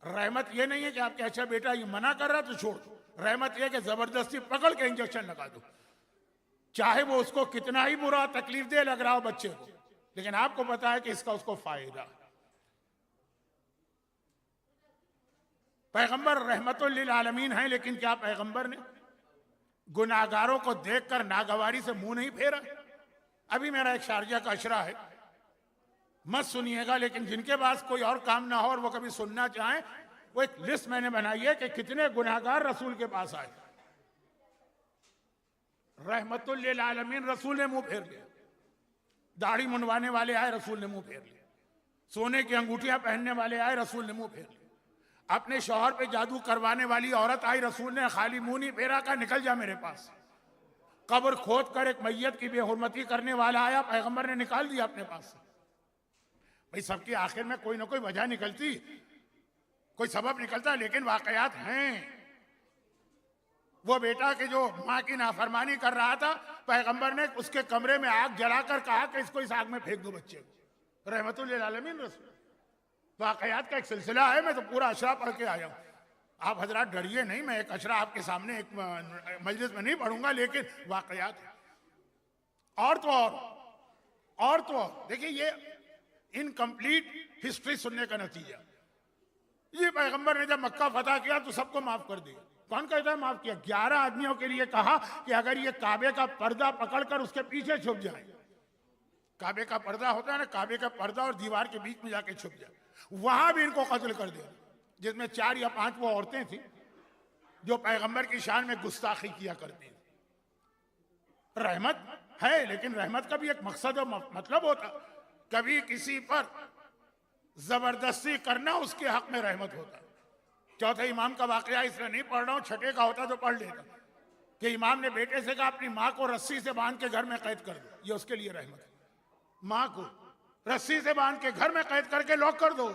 रहमत ये नहीं है कि आपके अच्छा बेटा ये मना कर रहा तो छोड़ दो। रहमत यह कि जबरदस्ती पकड़ के इंजेक्शन लगा दो, चाहे वो उसको कितना ही बुरा तकलीफ दे लग रहा हो बच्चे को, लेकिन आपको पता है कि इसका उसको फायदा। पैगंबर रहमतुल लिल आलमीन है, लेकिन क्या पैगंबर ने गुनाहगारों को देखकर नागवारी से मुंह नहीं फेरा? अभी मेरा एक शारजा का अशरा है, मत सुनिएगा, लेकिन जिनके पास कोई और काम ना हो और वो कभी सुनना चाहें, वो एक लिस्ट मैंने बनाई है कि कितने गुनाहगार रसूल के पास आए। रहमतुल लिल आलमीन, रसूल ने मुंह फेर लिया। दाढ़ी मुंडवाने वाले आए, रसूल ने मुंह फेर लिया। सोने की अंगूठियां पहनने वाले आए, रसूल ने मुंह फेर लिया। अपने शौहर पे जादू करवाने वाली औरत आई, रसूल ने खाली मुंह नहीं फेरा, का निकल जा मेरे पास। कब्र खोद कर एक मैयत की बेहुरमती करने वाला आया, पैगंबर ने निकाल दिया अपने पास। भाई सबकी आखिर में कोई ना कोई वजह निकलती, कोई सबब निकलता, लेकिन वाकयात हैं। वो बेटा कि जो माँ की नाफरमानी कर रहा था, पैगंबर ने उसके कमरे में आग जलाकर कहा कि इसको इस आग में फेंक दो बच्चे को। रहमतुल लिल आलमीन रसूल। वाकयात का एक सिलसिला है, मैं तो पूरा अशरा पढ़ के आया हूँ। आप हजरात डरिए नहीं, मैं एक अशरा आपके सामने एक मजलिस में नहीं पढ़ूंगा, लेकिन वाकयात है। और तो और देखिए, ये इनकम्प्लीट हिस्ट्री सुनने का नतीजा। ये पैगंबर ने जब मक्का फतह किया तो सबको माफ कर दिया। कौन कहता है माफ किया? 11 आदमियों के लिए कहा कि अगर ये काबे का पर्दा पकड़कर उसके पीछे छुप जाए, काबे का पर्दा होता है ना, काबे का पर्दा और दीवार के बीच में जाके छुप जाए, वहां भी इनको कत्ल कर दिया। जिसमें 4 या 5 वो औरतें थी जो पैगंबर की शान में गुस्ताखी किया करती थी। रहमत है, लेकिन रहमत का भी एक मकसद और मतलब होता। कभी किसी पर जबरदस्ती करना उसके हक में रहमत होता। चौथे इमाम का वाकया इसलिए नहीं पढ़ रहा हूं, छठे का होता तो पढ़ लेता कि इमाम ने बेटे से कहा अपनी माँ को रस्सी से बांध के घर में कैद कर दो, ये उसके लिए रहमत है। माँ को रस्सी से बांध के घर में कैद करके लॉक कर दो,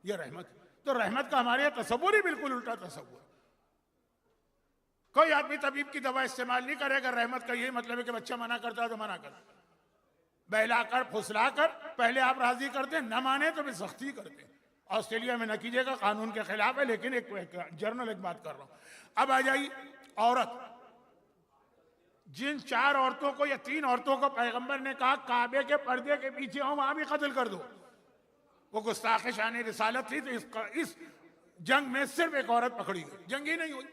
ये रहमत है। तो रहमत का हमारे यहाँ तसव्वुर ही बिल्कुल उल्टा तसव्वुर। कोई आदमी तबीब की दवा इस्तेमाल नहीं करेगा। रहमत का यही मतलब है कि बच्चा मना करता है तो मना कर, बहलाकर फुसलाकर पहले आप राजी करते, न माने तो फिर सख्ती करते। ऑस्ट्रेलिया में न कीजिएगा, कानून के खिलाफ है, लेकिन एक जर्नल एक बात कर रहा हूं। अब आ जाइए औरत। जिन 4 औरतों को या 3 औरतों को पैगंबर ने कहा काबे के पर्दे के पीछे हो, वहां भी कत्ल कर दो, वो गुस्ताखे शान रिसालत थी। तो इस जंग में सिर्फ एक औरत पकड़ी गई, जंग ही नहीं हुई,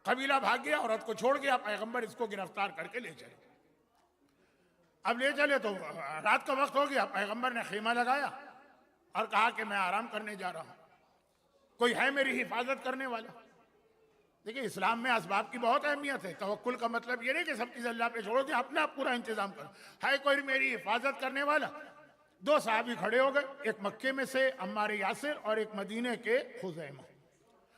कबीला भाग गया, औरत को छोड़ गया, पैगंबर इसको गिरफ्तार करके ले चले। अब ले चले तो रात का वक्त हो गया, पैगंबर ने खीमा लगाया और कहा कि मैं आराम करने जा रहा हूं, कोई है मेरी हिफाजत करने वाला। देखिए, इस्लाम में असबाब की बहुत अहमियत है। तवक्कुल का मतलब ये नहीं कि सब चीज अल्लाह पे छोड़ो, कि अपने आप पूरा इंतजाम करो। है कोई मेरी हिफाजत करने वाला? 2 साहबी खड़े हो गए, एक मक्के में से अम्मार यासिर और एक मदीने के खुज़ैमा।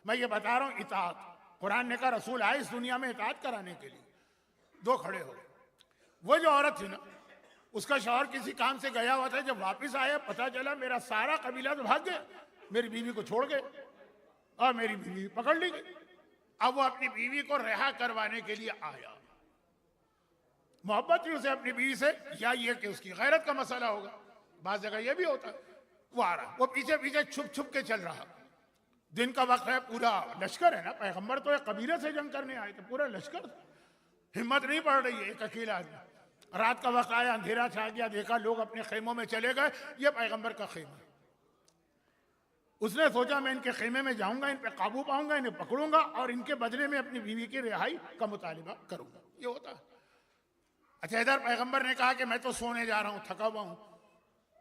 मैं ये बता रहा हूं, इताअत, कुरान ने कहा रसूल आए इस दुनिया में इताअत कराने के लिए। 2 खड़े हो गए। वो जो औरत थी ना, उसका शौहर किसी काम से गया हुआ था, जब वापस आया पता चला मेरा सारा कबीला तो भाग गया, मेरी बीवी को छोड़ गए और मेरी बीवी पकड़ ली गई। अब वो अपनी बीवी को रिहा करवाने के लिए आया। मोहब्बत थी उसे अपनी बीवी से, या ये कि उसकी गैरत का मसला होगा, बात जगह ये भी होता है। वो आ रहा, वो पीछे पीछे छुप छुप के चल रहा। दिन का वक्त है, पूरा लश्कर है ना, पैगंबर तो एक कबीले से जंग करने आए थे, पूरा लश्कर, हिम्मत नहीं पड़ रही है एक अकेला आदमी। रात का वक्त आया, अंधेरा छा गया, देखा लोग अपने खेमों में चले गए, ये पैगंबर का खेमा है। उसने सोचा मैं इनके खेमे में जाऊंगा, इन पे काबू पाऊंगा, इन्हें पकड़ूंगा और इनके बदले में अपनी बीवी की रिहाई का मुतालिबा करूंगा। ये होता है। अच्छा, इधर पैगंबर ने कहा कि मैं तो सोने जा रहा हूं, थका हुआ हूं,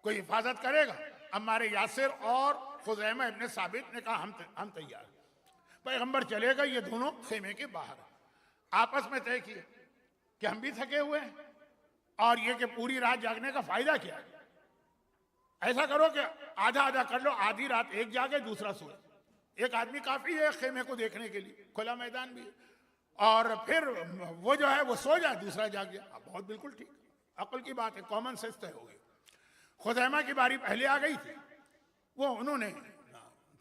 कोई हिफाजत करेगा? अम्मार यासिर और खुज़ैमा इब्न साबित ने कहा हम तैयार। पैगंबर चले गए, ये दोनों खेमे के बाहर आपस में तय किए कि हम भी थके हुए हैं और ये कि पूरी रात जागने का फायदा क्या है। ऐसा करो कि आधा आधा कर लो, आधी रात एक जागे दूसरा सोए। एक आदमी काफी है खेमे को देखने के लिए, खुला मैदान भी है, और फिर वो जो है वो सो जाए, दूसरा जाग गया। बहुत बिल्कुल ठीक, अकल की बात है, कॉमन सेंस तय हो गई। खुज़ैमा की बारी पहले आ गई थी, वो उन्होंने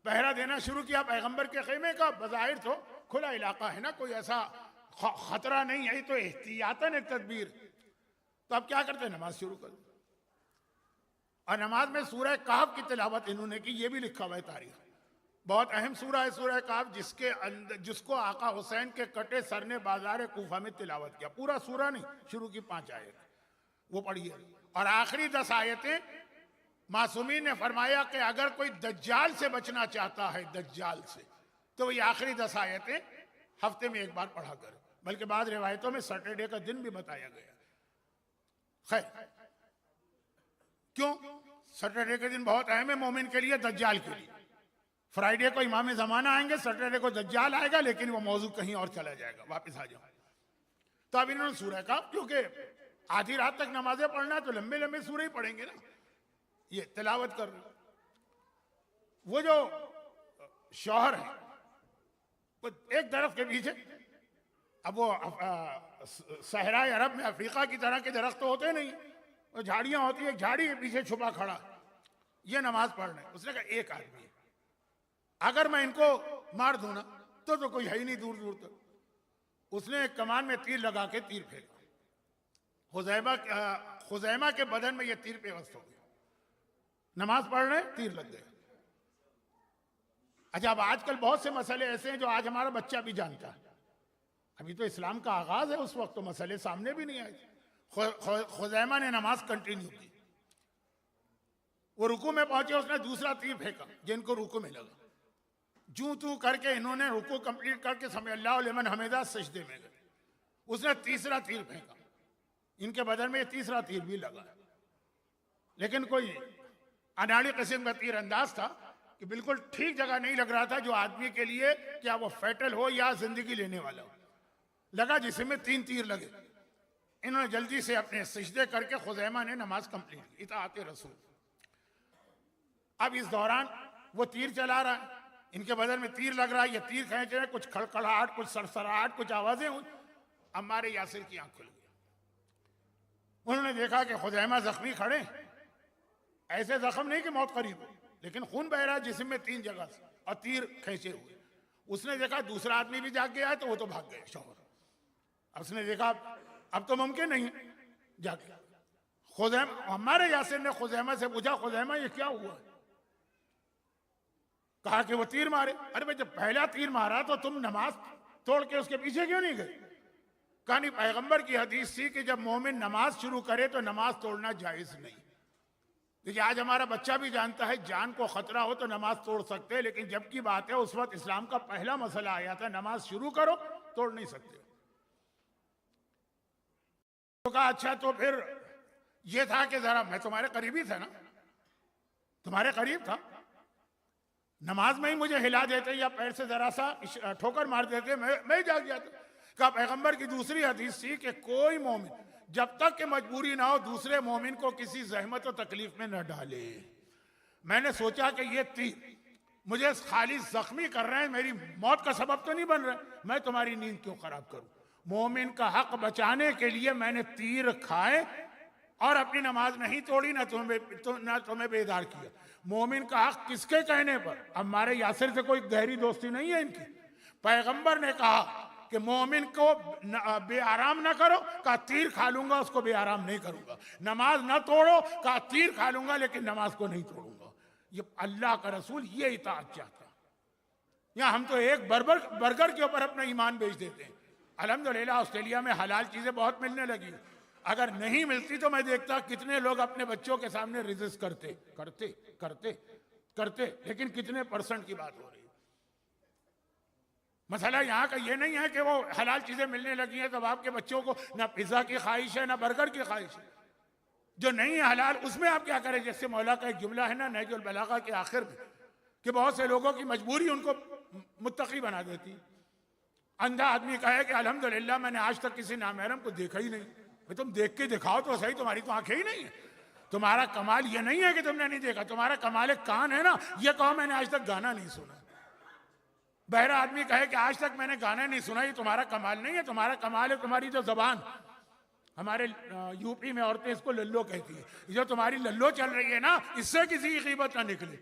पहरा देना शुरू किया पैगंबर के खेमे का। बज़ाहिर तो खुला इलाका है ना, कोई ऐसा खतरा नहीं है, तो एहतियातन एक तदबीर। तो अब क्या करते, नमाज शुरू कर। और नमाज में सूरह कहफ की तिलावत इन्होंने की, ये भी लिखा हुआ है तारीख। बहुत अहम सूरह है सूरह कहफ, जिसके अंदर जिसको आका हुसैन के कटे सर ने बाजार कूफा में तिलावत किया। पूरा सूरह नहीं, शुरू की 5 आयत वो पढ़िए, और आखिरी 10 आयतें मासूमीन ने फरमाया कि अगर कोई दज्जाल से बचना चाहता है, दज्जाल से, तो ये आखिरी 10 आयतें हफ्ते में एक बार पढ़ा कर। बल्कि बाद रिवायतों में सैटरडे का दिन भी बताया गया। खैर, क्यों सैटरडे के दिन बहुत अहम है मोमिन के लिए, दज्जाल के लिए। फ्राइडे को इमाम ज़माना आएंगे, सैटरडे को दज्जाल आएगा, लेकिन वो मौजू कहीं और चला जाएगा, वापस आ जाओ। तो अब इन्होंने सूरह का, क्योंकि आधी रात तक नमाजें पढ़ना है तो लंबे लंबे सूरह ही पढ़ेंगे ना, ये तिलावत कर रहे। वो जो शौहर है वो एक दरख्त के पीछे, अब वो सहरा अरब में अफ्रीका की तरह के दरख्त तो होते नहीं, वो झाड़ियां होती है, झाड़ी के पीछे छुपा खड़ा, ये नमाज पढ़ रहे। उसने कहा एक आदमी है, अगर मैं इनको मार दूं ना तो कोई है ही नहीं दूर दूर तक, उसने एक कमान में तीर लगा के तीर फेंका। खुजैमा के बदन में ये तीर पेवस्त हो गया। नमाज पढ़ रहे तीर लग गए। अच्छा, अब आजकल बहुत से मसले ऐसे हैं जो आज हमारा बच्चा भी जानता है। अभी तो इस्लाम का आगाज है, उस वक्त तो मसले सामने भी नहीं आए। खुजैमा ने नमाज कंटिन्यू की। वो रुकू में पहुंचे, उसने दूसरा तीर फेंका जिनको रुकू में लगा। जूं तू करके इन्होंने रुकू कंप्लीट करके समय अल्लाह लिमन हमीदा सजदे में गए। उसने तीसरा तीर फेंका, इनके बदन में तीसरा तीर भी लगा। लेकिन कोई अनाड़ी किस्म का तीर अंदाज था कि बिल्कुल ठीक जगह नहीं लग रहा था, जो आदमी के लिए क्या वो फैटल हो या जिंदगी लेने वाला हो, लगा जिसमें 3 तीर लगे। इन्होंने जल्दी से अपने सजदे करके खुजैमा ने नमाज कंप्लीट की, इताअत रसूल। अब इस दौरान वो तीर चला रहा है, इनके बदन में तीर लग रहा है, ये तीर खींच रहे, कुछ खड़खड़ाहट, कुछ सरसराहट, कुछ आवाजें हुई। अम्मार यासिर की आंख खुल गई। उन्होंने देखा कि खुजैमा जख्मी खड़े, ऐसे जख्म नहीं कि मौत करीब हो, लेकिन खून बह रहा है जिस्म में 3 जगह से और तीर खींचे हुए। उसने देखा दूसरा आदमी भी जाग गया है, तो वो तो भाग गए शौहर। उसने देखा अब तो मुमकिन नहीं है, जाके हमारे यासिर ने खुजैमा से पूछा, खुजैमा ये क्या हुआ? कहा कि वो तीर मारे। अरे भाई, जब पहला तीर मारा तो तुम नमाज तोड़ के उसके पीछे क्यों नहीं गए? कहा नहीं, पैगंबर की हदीस थी कि जब मोमिन नमाज शुरू करे तो नमाज तोड़ना जायज नहीं। देखिए, आज हमारा बच्चा भी जानता है जान को खतरा हो तो नमाज तोड़ सकते हैं, लेकिन जबकि बात है उस वक्त इस्लाम का पहला मसला आया था, नमाज शुरू करो, तोड़ नहीं सकते। तो कहा अच्छा, तो फिर ये था कि जरा मैं तुम्हारे करीबी था ना, तुम्हारे करीब था, नमाज में ही मुझे हिला देते या पैर से जरा सा ठोकर मार देते, मैं जाग जाता। कहा पैगंबर की दूसरी हदीस थी कि कोई मोमिन जब तक कि मजबूरी ना हो दूसरे मोमिन को किसी जहमत और तकलीफ में न डाले। मैंने सोचा कि ये तीर मुझे खाली जख्मी कर रहे हैं, मेरी मौत का सबब तो नहीं बन रहा, मैं तुम्हारी नींद क्यों खराब करूं? मोमिन का हक बचाने के लिए मैंने तीर खाए और अपनी नमाज नहीं तोड़ी, ना तुम्हें बेदार किया। मोमिन का हक किसके कहने पर? अब हमारे यासिर से कोई गहरी दोस्ती नहीं है इनकी। पैगंबर ने कहा कि मोमिन को बेआराम ना करो, कहा तीर खा लूंगा, उसको बेआराम नहीं करूंगा। नमाज ना तोड़ो, कहा तीर खा लूंगा लेकिन नमाज को नहीं तोड़ूंगा। ये अल्लाह का रसूल ये इताअत चाहता। यहाँ हम तो एक बर्गर के ऊपर अपना ईमान बेच देते हैं। अल्हम्दुलिल्लाह ऑस्ट्रेलिया में हलाल चीजें बहुत मिलने लगी। अगर नहीं मिलती तो मैं देखता कितने लोग अपने बच्चों के सामने रेजिस्ट करते, लेकिन कितने % की बात हो रही है। मसला यहाँ का ये नहीं है कि वो हलाल चीजें मिलने लगी हैं तो आपके बच्चों को ना पिज्जा की ख्वाहिश है ना बर्गर की ख्वाहिश है। जो नहीं है हलाल उसमें आप क्या करें? जैसे मौला का एक जुमला है ना नहजुल बलागा के आखिर में, कि बहुत से लोगों की मजबूरी उनको मुत्तकी बना देती। अंधा आदमी कहे कि अल्हम्दुलिल्लाह मैंने आज तक किसी नामहरम को देखा ही नहीं। भाई तुम देख के दिखाओ तो सही, तुम्हारी तो आंखें ही नहीं है। तुम्हारा कमाल ये नहीं है कि तुमने नहीं देखा, तुम्हारा कमाल एक कान है ना, ये कहो मैंने आज तक गाना नहीं सुना। बहरा आदमी कहे कि आज तक मैंने गाना नहीं सुना, ये तुम्हारा कमाल नहीं है। तुम्हारा कमाल है तुम्हारी जो जबान। हमारे यूपी में औरतें इसको लल्लो कहती है। जो तुम्हारी लल्लो चल रही है ना, इससे किसी की कीमत ना निकले।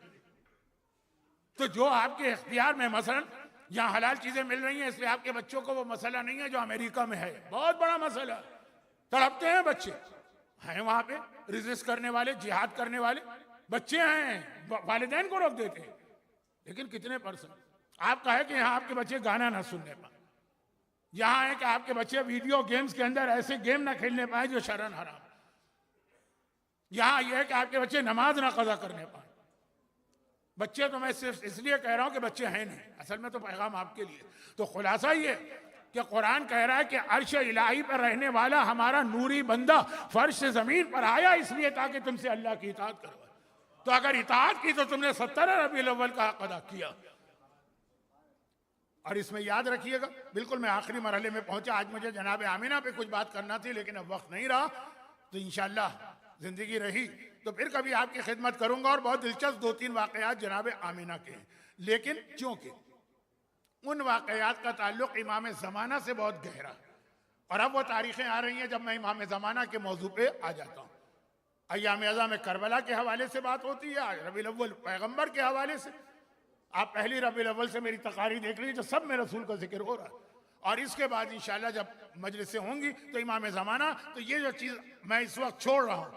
तो जो आपके इख्तियार में, मसलन यहाँ हलाल चीजें मिल रही हैं इसलिए आपके बच्चों को वो मसला नहीं है जो अमेरिका में है, बहुत बड़ा मसला। तड़पते हैं बच्चे, हैं वहां पे रेजिस्ट करने वाले, जिहाद करने वाले बच्चे हैं, वालिदैन को रोक देते हैं। लेकिन कितने % आप कहे कि यहाँ आपके बच्चे गाना ना सुनने पाए, यहाँ है कि आपके बच्चे वीडियो गेम्स के अंदर ऐसे गेम ना खेलने पाए जो शरन हराम, यहाँ यह है कि आपके बच्चे नमाज ना कज़ा करने पाए। बच्चे तो मैं सिर्फ इसलिए कह रहा हूं कि बच्चे हैं नहीं, असल में तो पैगाम आपके लिए। तो खुलासा ये कि कुरान कह रहा है कि अर्श इलाही पर रहने वाला हमारा नूरी बंदा फर्श से जमीन पर आया इसलिए ताकि तुमसे अल्लाह की इताअत करवाए। तो अगर इताअत की तो तुमने 17 रबीउल अव्वल का हक अदा किया। और इसमें याद रखिएगा, बिल्कुल मैं आखिरी मरहले में पहुंचा। आज मुझे जनाब आमिना पे कुछ बात करना थी लेकिन अब वक्त नहीं रहा, तो इंशाअल्लाह जिंदगी रही तो फिर कभी आपकी खिदमत करूंगा। और बहुत दिलचस्प 2-3 वाकयात जनाब आमिना के हैं, लेकिन चूंकि उन वाकयात का ताल्लुक इमाम ज़माना से बहुत गहरा है और अब वो तारीखें आ रही हैं जब मैं इमाम ज़माना के मौजू पे आ जाता हूँ। अय्याम अज़ा में करबला के हवाले से बात होती है, रबीउल अव्वल पैगम्बर के हवाले से। आप पहली रबीउल अव्वल से मेरी तकारीर देख लीजिए, सब में रसूल का जिक्र हो रहा है। और इसके बाद इंशाल्लाह जब मजलिसें होंगी तो इमाम ज़माना, तो ये जो चीज़ मैं इस वक्त छोड़ रहा हूँ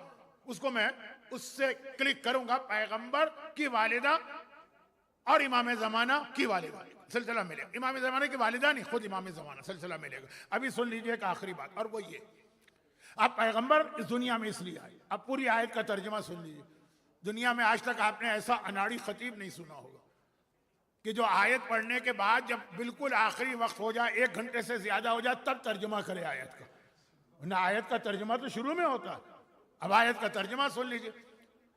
उसको मैं उससे क्लिक करूंगा, पैगंबर की वालिदा और इमाम ज़माना की वालिदा सिलसिला मिलेगा। इमाम ज़माना की वालिदा नहीं, खुद इमाम ज़माना सिलसिला मिलेगा। अभी सुन लीजिए एक आखिरी बात, और वो ये, अब पैगंबर इस दुनिया में इसलिए आए, अब पूरी आयत का तर्जुमा सुन लीजिए। दुनिया में आज तक आपने ऐसा अनाड़ी खतीब नहीं सुना होगा कि जो आयत पढ़ने के बाद जब बिल्कुल आखिरी वक्त हो जाए, 1 घंटे से ज्यादा हो जाए, तब तर्जुमा करे आयत का। ना आयत का तर्जुमा तो शुरू में होता है। अब आयत का तर्जुमा सुन लीजिए।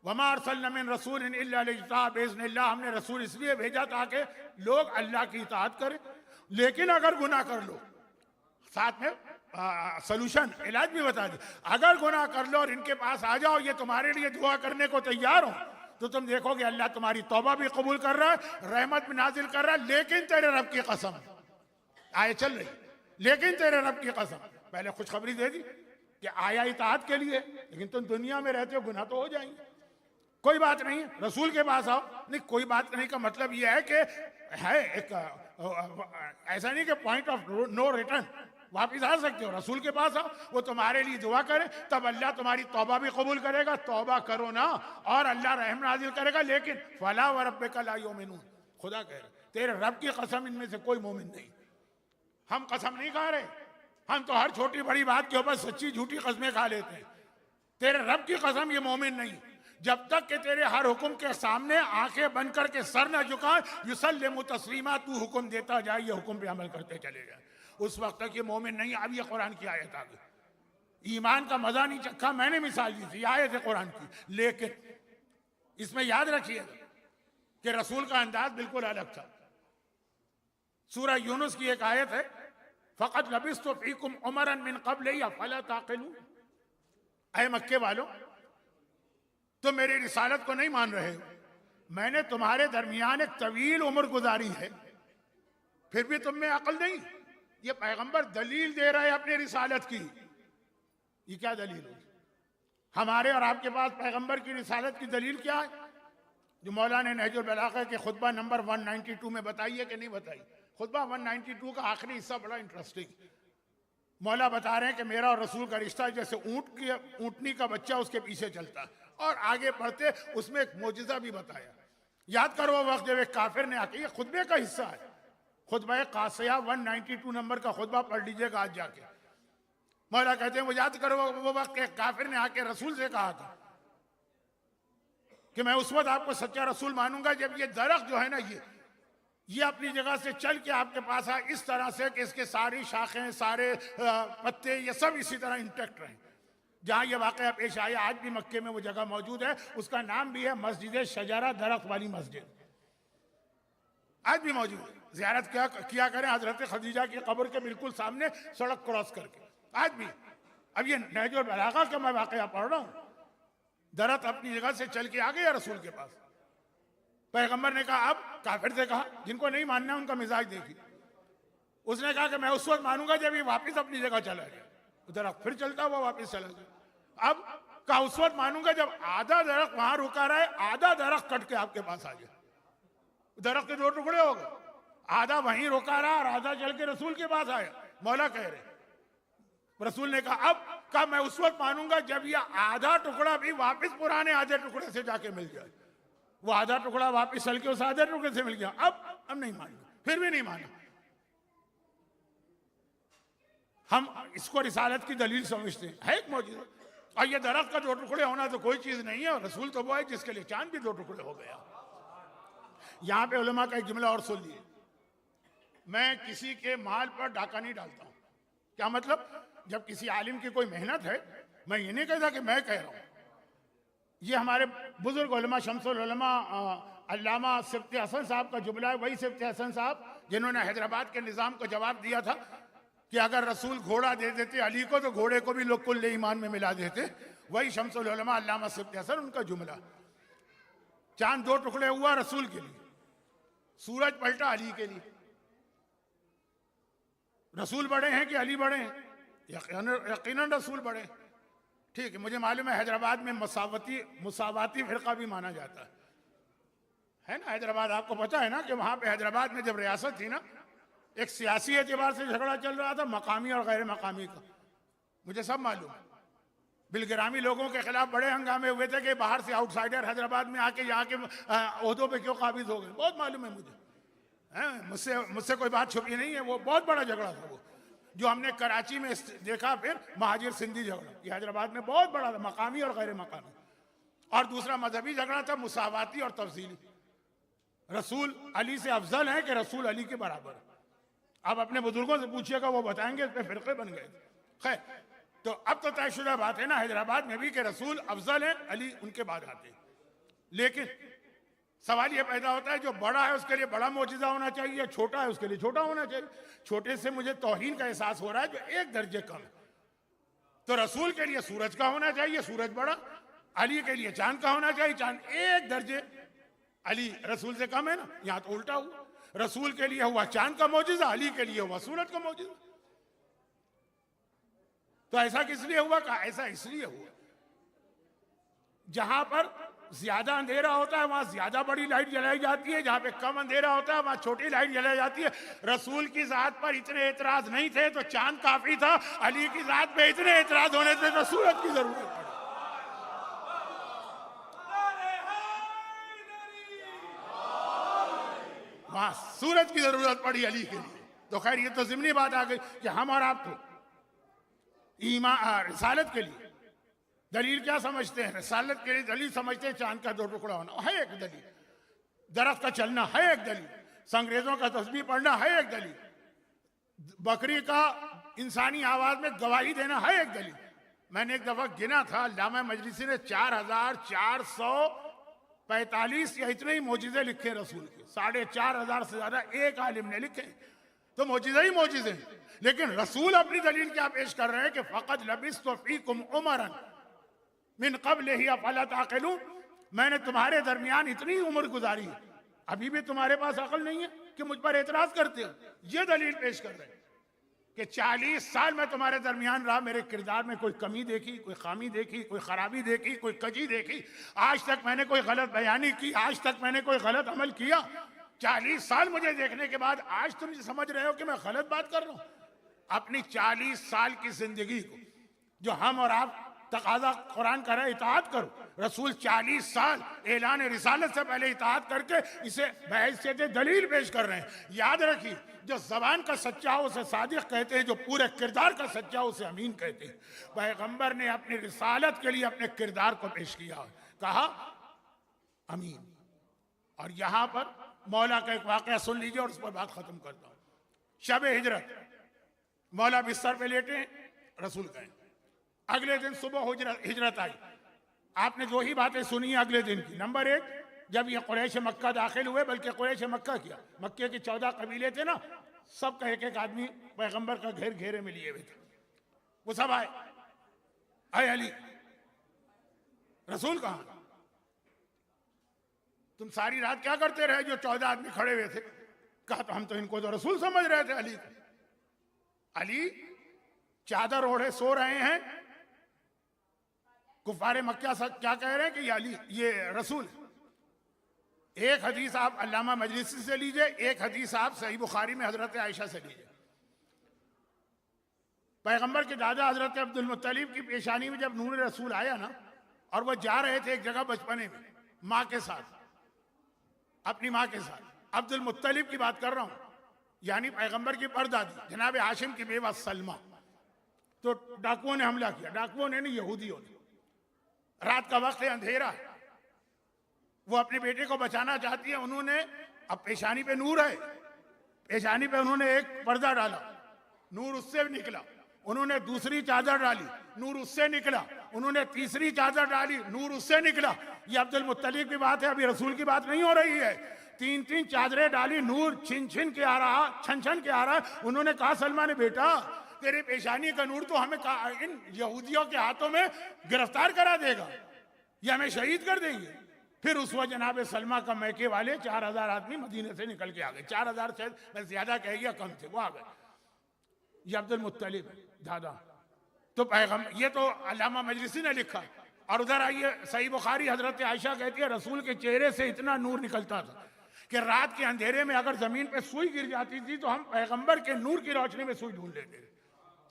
वमा अरसलना मिन रसूलिन इल्ला लियुताअ बिइज़्निल्लाह, हमने रसूल इसलिए भेजा ताकि लोग अल्लाह की इताअत करें। लेकिन अगर गुनाह कर लो, साथ में सलूशन इलाज भी बता दी, अगर गुनाह कर लो और इनके पास आ जाओ, ये तुम्हारे लिए दुआ करने को तैयार हो, तो तुम देखोगे अल्लाह तुम्हारी तौबा भी कबूल कर रहा है, रहमत भी नाजिल कर रहा है। लेकिन तेरे रब की कसम, आए चल रही, लेकिन तेरे रब की कसम, पहले खुशखबरी दे दी कि आया इताअत के लिए, लेकिन तुम दुनिया में रहते हो, गुनाह तो हो जाएंगे। कोई बात नहीं, रसूल के पास आओ। नहीं, कोई बात नहीं का मतलब यह है कि है एक ऐसा नहीं कि पॉइंट ऑफ नो रिटर्न, वापिस आ सकते हो। रसूल के पास आओ, वो तुम्हारे लिए दुआ करे, तब अल्लाह तुम्हारी तौबा भी कबूल करेगा। तौबा करो ना और अल्लाह रहम नाजिल करेगा। लेकिन फला व रब्बिका ला युमिनून, खुदा कह रहे तेरे रब की कसम इनमें से कोई मोमिन नहीं। हम कसम नहीं खा रहे, हम तो हर छोटी बड़ी बात के ऊपर सच्ची झूठी कस्में खा लेते हैं। तेरे रब की कसम ये मोमिन नहीं, जब तक कि तेरे हर हुक्म के सामने आंखें बंद करके सर न झुकाए, युसल्लिमु तस्लीमा, तू हुक्म देता जाए, ये हुक्म पे अमल करते चले जाए, उस वक्त तक ये मोमिन नहीं। अब ये कुरान की आयत आ गई। ईमान का मजा नहीं चखा, मैंने मिसाल दी थी, आयत है कुरान की। लेकिन इसमें याद रखिए कि रसूल का अंदाज बिल्कुल अलग था। सूरह यूनुस की एक आयत है, फ़क़द लबिस्तु फ़ीकुम उमरन मिन क़ब्लि अफ़ला ताक़िलून। ऐ मक्के वालों, तुम मेरी रिसालत को नहीं मान रहे हो, मैंने तुम्हारे दरमियान एक तवील उम्र गुजारी है, फिर भी तुम में अकल नहीं। ये पैगंबर दलील दे रहे हैं अपनी रिसालत की। ये क्या दलील है? हमारे और आपके पास पैगंबर की रिसालत की दलील क्या है? जो मौलाना नहजुल बलागा के खुतबा नंबर 192 में बताई है कि नहीं बताई? खुतबा 192 का आखिरी हिस्सा बड़ा इंटरेस्टिंग। मौला बता रहे हैं कि मेरा और रसूल का रिश्ता जैसे ऊँटनी का बच्चा उसके पीछे चलता है। और आगे बढ़ते उसमें एक मोजिजा भी बताया। याद करो वो वक्त जब एक काफिर ने आके, ये खुतबे का हिस्सा है, खुतबा कासिया 192 नंबर का खुतबा पढ़ लीजिएगा आज जाके। मौला कहते हैं वो याद करो वो वक्त एक काफिर ने आके रसूल से कहा था कि मैं उस वक्त आपको सच्चा रसूल मानूंगा जब ये दरख्त जो है ना, ये अपनी जगह से चल के आपके पास आए इस तरह से कि इसके सारी शाखें, सारे पत्ते, ये सब इसी तरह इंटैक्ट रहें। जहां ये वाकया पेश आया, आज भी मक्के में वो जगह मौजूद है, उसका नाम भी है मस्जिद शजारा, दरख्त वाली मस्जिद, आज भी मौजूद है। ज़ियारत किया करें हजरत खदीजा की कब्र के बिल्कुल सामने, सड़क क्रॉस करके, आज भी। अब ये नहजुल बलागा का मैं वाकया पढ़ रहा हूँ, दरख्त अपनी जगह से चल के आ गया रसूल के पास। पैगंबर ने कहा, अब काफिर से कहा, जिनको नहीं मानना उनका मिजाज देखिए, उसने कहा कि मैं उस वक्त मानूंगा जब ये वापिस अपनी जगह चला गया। दरख्त फिर चलता हुआ वापिस चला गया। अब कहा उस वक्त मानूंगा जब आधा दरख्त वहां रुका रहा है, आधा दरख्त कट के आपके पास आ गया। दरख्त के 2 टुकड़े हो गए, आधा वहीं रुका रहा और आधा चल के रसूल के पास आया। मौला कह रहे, रसूल ने कहा, अब कहा मैं उस वक्त मानूंगा जब ये आधा टुकड़ा भी वापिस पुराने आधे टुकड़े से जाके मिल जाए। वो आधा टुकड़ा वापिस चल के उस आधे टुकड़े से मिल गया। अब नहीं मानूंगा, फिर भी नहीं माना। हम इसको रिसालत की दलील समझते हैं, है एक मौजूद। और ये दरख्त का 2 टुकड़े होना तो कोई चीज नहीं है, और रसूल तो वो है जिसके लिए चांद भी 2 टुकड़े हो गया। यहां पे उलमा का एक जुमला और सुन लिए, मैं किसी के माल पर डाका नहीं डालता हूं। क्या मतलब? जब किसी आलिम की कोई मेहनत है, मैं ये नहीं कहता कि मैं कह रहा हूं। ये हमारे बुजुर्ग उलमा शमसुल उलमा अल्लामा सिफ्ती हसन साहब का जुमला है। वही सिफ्ती हसन साहब जिन्होंने हैदराबाद के निज़ाम को जवाब दिया था कि अगर रसूल घोड़ा दे देते अली को तो घोड़े को भी लोग कुल ईमान में मिला देते। वही शमसुल उलमा अल्लामा सिफ्ती हसन, उनका जुमला। चांद 2 टुकड़े हुआ रसूल के लिए, सूरज पलटा अली के लिए। रसूल बड़े हैं कि अली बड़े हैं? यकीनन रसूल बड़े हैं। ठीक है, मुझे मालूम है हैदराबाद में मुसावाती फिरका भी माना जाता है ना। हैदराबाद आपको पता है ना कि वहां पे हैदराबाद में जब रियासत थी ना, एक सियासी एतबार से झगड़ा चल रहा था, मकामी और गैर मकामी का, मुझे सब मालूम है। बिलग्रामी लोगों के खिलाफ बड़े हंगामे हुए थे कि बाहर से आउटसाइडर हैदराबाद में आके यहाँ के ओहदों पे क्यों काबिज हो गए, बहुत मालूम है मुझे। मुझसे कोई बात छुपी नहीं है। वो बहुत बड़ा झगड़ा था वो, जो हमने कराची में देखा, फिर महाजिर सिंधी झगड़ा, ये हैदराबाद में बहुत बड़ा था, मकामी और गैर मकामी। और दूसरा मजहबी झगड़ा था, मुसावाती और तफसीली। रसूल अली से अफजल है कि रसूल अली के बराबर है? आप अपने बुजुर्गों से पूछिएगा, वो बताएंगे, इस पे फिरके बन गए। खैर, तो अब तो तयशुदा बात है ना हैदराबाद में भी कि रसूल अफजल है, अली उनके बाद आते हैं। लेकिन सवाल ये पैदा होता है, जो बड़ा है उसके लिए बड़ा मौजूदा होना चाहिए, छोटा है उसके लिए छोटा होना चाहिए। छोटे से मुझे तौहीन का एहसास हो रहा है जो एक दर्जे कम है। तो रसूल के लिए सूरज का होना चाहिए, सूरज बड़ा। अली के लिए चांद का होना चाहिए, चांद एक दर्जे अली रसूल से कम है ना। यहां तो उल्टा हुआ, रसूल के लिए हुआ चांद का मौजूदा, अली के लिए हुआ सूरज का मौजूदा। तो ऐसा किस लिए हुआ? कहा ऐसा इसलिए हुआ, जहां पर ज्यादा अंधेरा होता है वहां ज्यादा बड़ी लाइट जलाई जाती है, जहां पे कम अंधेरा होता है वहां छोटी लाइट जलाई जाती है। रसूल की जात पर इतने एतराज नहीं थे तो चांद काफी था, अली की जात पे इतने एतराज होने थे तो सूरज की जरूरत पड़ी। वहां सूरज की जरूरत पड़ी अली के लिए। तो खैर, ये तो ज़िमनी बात आ गई कि हम और आप तो ईमान रिसालत के लिए दलील क्या समझते हैं? रिसालत के लिए दलील समझते हैं चांद का दो टुकड़ा होना है एक दलील, दरख्त का चलना है एक दलील, संग्रेजों का तस्बीह पढ़ना है एक दलील, बकरी का इंसानी आवाज में गवाही देना है एक दलील। मैंने एक दफा गिना था, अल्लामा मजलिसी ने 4445 या इतने ही मौजिज़े लिखे रसूल के, 4500 से ज्यादा एक आलिम ने लिखे। तो मौजिज़े ही मौजिज़े। लेकिन रसूल अपनी दलील क्या पेश कर रहे हैं कि फ़क़द लबिस्तु फ़ीकुम उमरन मिन क़ब्ल ही अफ़ला ताक़िलून, मैंने तुम्हारे दरमियान इतनी उम्र गुजारी है, अभी भी तुम्हारे पास अकल नहीं है कि मुझ पर एतराज करते हो। ये दलील पेश कर रहे हैं कि 40 साल में तुम्हारे दरमियान रहा, मेरे किरदार में कोई कमी देखी, कोई खामी देखी, कोई खराबी देखी, कोई कजी देखी? आज तक मैंने कोई गलत बयानी की? आज तक मैंने कोई गलत अमल किया? 40 साल मुझे देखने के बाद आज तुम समझ रहे हो कि मैं गलत बात कर रहा हूं? अपनी 40 साल की जिंदगी को जो हम और आप तकाजा कुरान कर रहे हैं, इताअत करो। रसूल 40 साल ऐलान रिसालत से पहले इताअत करके इसे बहैसियत दलील पेश कर रहे हैं। याद रखिए, जो जबान का सच्चा हो उसे सादिक कहते हैं, जो पूरे किरदार का सच्चा हो उसे अमीन कहते हैं। पैगंबर ने अपनी रिसालत के लिए अपने किरदार को पेश किया, कहा अमीन। और यहां पर मौला का एक वाकया सुन लीजिए और उस पर बात खत्म करता हूं। शब हिजरत, मौला बिस्तर पे लेटे, रसूल गए। अगले दिन सुबह हिजरत आई। आपने दो ही बातें सुनी है अगले दिन की। नंबर एक, जब ये कुरैश मक्का दाखिल हुए, बल्कि कुरैश मक्का किया, मक्के के 14 कबीले थे ना, सबका एक एक आदमी पैगंबर का घेरे में लिए हुए थे। वो सब आए, आए अली, रसूल कहाँ? तुम सारी रात क्या करते रहे जो 14 आदमी खड़े हुए थे? कहा तो हम तो इनको तो रसूल समझ रहे थे। अली चादर ओढ़े सो रहे हैं। कुफारे मक्का क्या कह रहे हैं कि ये अली, ये रसूल। एक हदीस आप अल्लामा मजलिसी से लीजिए, एक हदीस आप सही बुखारी में हजरत आयशा से लीजिए। पैगंबर के दादा हजरत अब्दुल मुत्तलिब की पेशानी में जब नूर रसूल आया ना, और वह जा रहे थे एक जगह बचपने में माँ के साथ, अपनी माँ के साथ, अब्दुल मुत्तलिब की बात कर रहा हूं, यानी पैगंबर की परदादी जनाब हाशिम की बेवा सलमा। तो डाकुओं ने हमला किया, डाकुओं ने नहीं, यहूदियों ने। रात का वक्त है, अंधेरा है, वो अपने बेटे को बचाना चाहती है। उन्होंने, अब पेशानी पे नूर है, पेशानी पे उन्होंने एक पर्दा डाला, नूर उससे निकला। उन्होंने दूसरी चादर डाली, नूर उससे निकला। उन्होंने तीसरी चादर डाली, नूर उससे निकला। ये अब्दुल मुत्तलिब की बात है, अभी रसूल की बात नहीं हो रही है। 3-3 चादरें डाली, नूर छिन छिन के आ रहा, छन छन के आ रहा। उन्होंने कहा सलमा ने, बेटा तेरे पेशानी का नूर तो हमें इन यहूदियों के हाथों में गिरफ्तार करा देगा, ये हमें शहीद कर देंगे। फिर उस वक्त जनाब सलमा का मैके वाले 4000 आदमी मदीने से निकल के आ गए। 4000 शायद मैं ज्यादा कह गया, कम थे, वो आ गए। ये अब्दुल मुत्तलिब दादा। तो पैगंबर, ये तो अल्लामा मजलिसी ने लिखा। और उधर आइए, सही बुखारी, हजरत आयशा कहती है रसूल के चेहरे से इतना नूर निकलता था, कि रात के अंधेरे में अगर जमीन पे सुई गिर जाती थी तो हम पैगंबर के नूर की रोशनी में सुई ढूंढ लेते थे।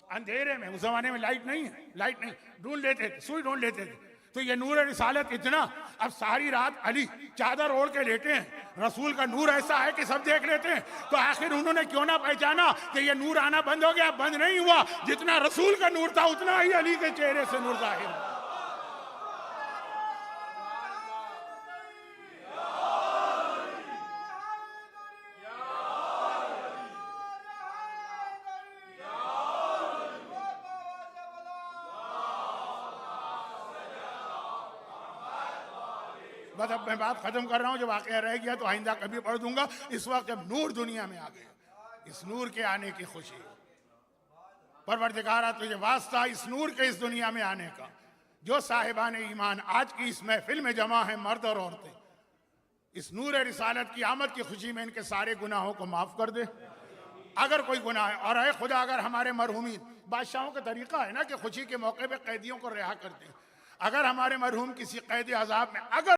अंधेरे में, उस जमाने में लाइट नहीं है, लाइट नहीं, ढूंढ लेते थे, सुई ढूंढ लेते थे। तो ये नूर रिसालत इतना, अब सारी रात अली चादर ओढ़ के लेटे हैं, रसूल का नूर ऐसा है कि सब देख लेते हैं। तो आखिर उन्होंने क्यों ना पहचाना कि ये नूर आना बंद हो गया? बंद नहीं हुआ, जितना रसूल का नूर था उतना ही अली के चेहरे से नूर जाहिर हुआ। बस अब मैं बात खत्म कर रहा हूं, जब वाकया रह गया तो आइंदा कभी पढ़ दूंगा। इस वक्त जब नूर दुनिया में आ गया, इस नूर के आने की खुशी, परवरदिगारा तुझे वास्ता इस नूर के इस दुनिया में आने का। जो साहिबान ईमान आज की इस महफिल में जमा है, मर्द और औरतें, इस नूर रिसालत की आमद की खुशी में इनके सारे गुनाहों को माफ कर दे अगर कोई गुनाह है। और अरे खुदा, अगर हमारे मरहूमीन, बादशाहों का तरीका है ना कि खुशी के मौके पे कैदियों को रिहा करते हैं, अगर हमारे मरहूम किसी कैद अजाब में अगर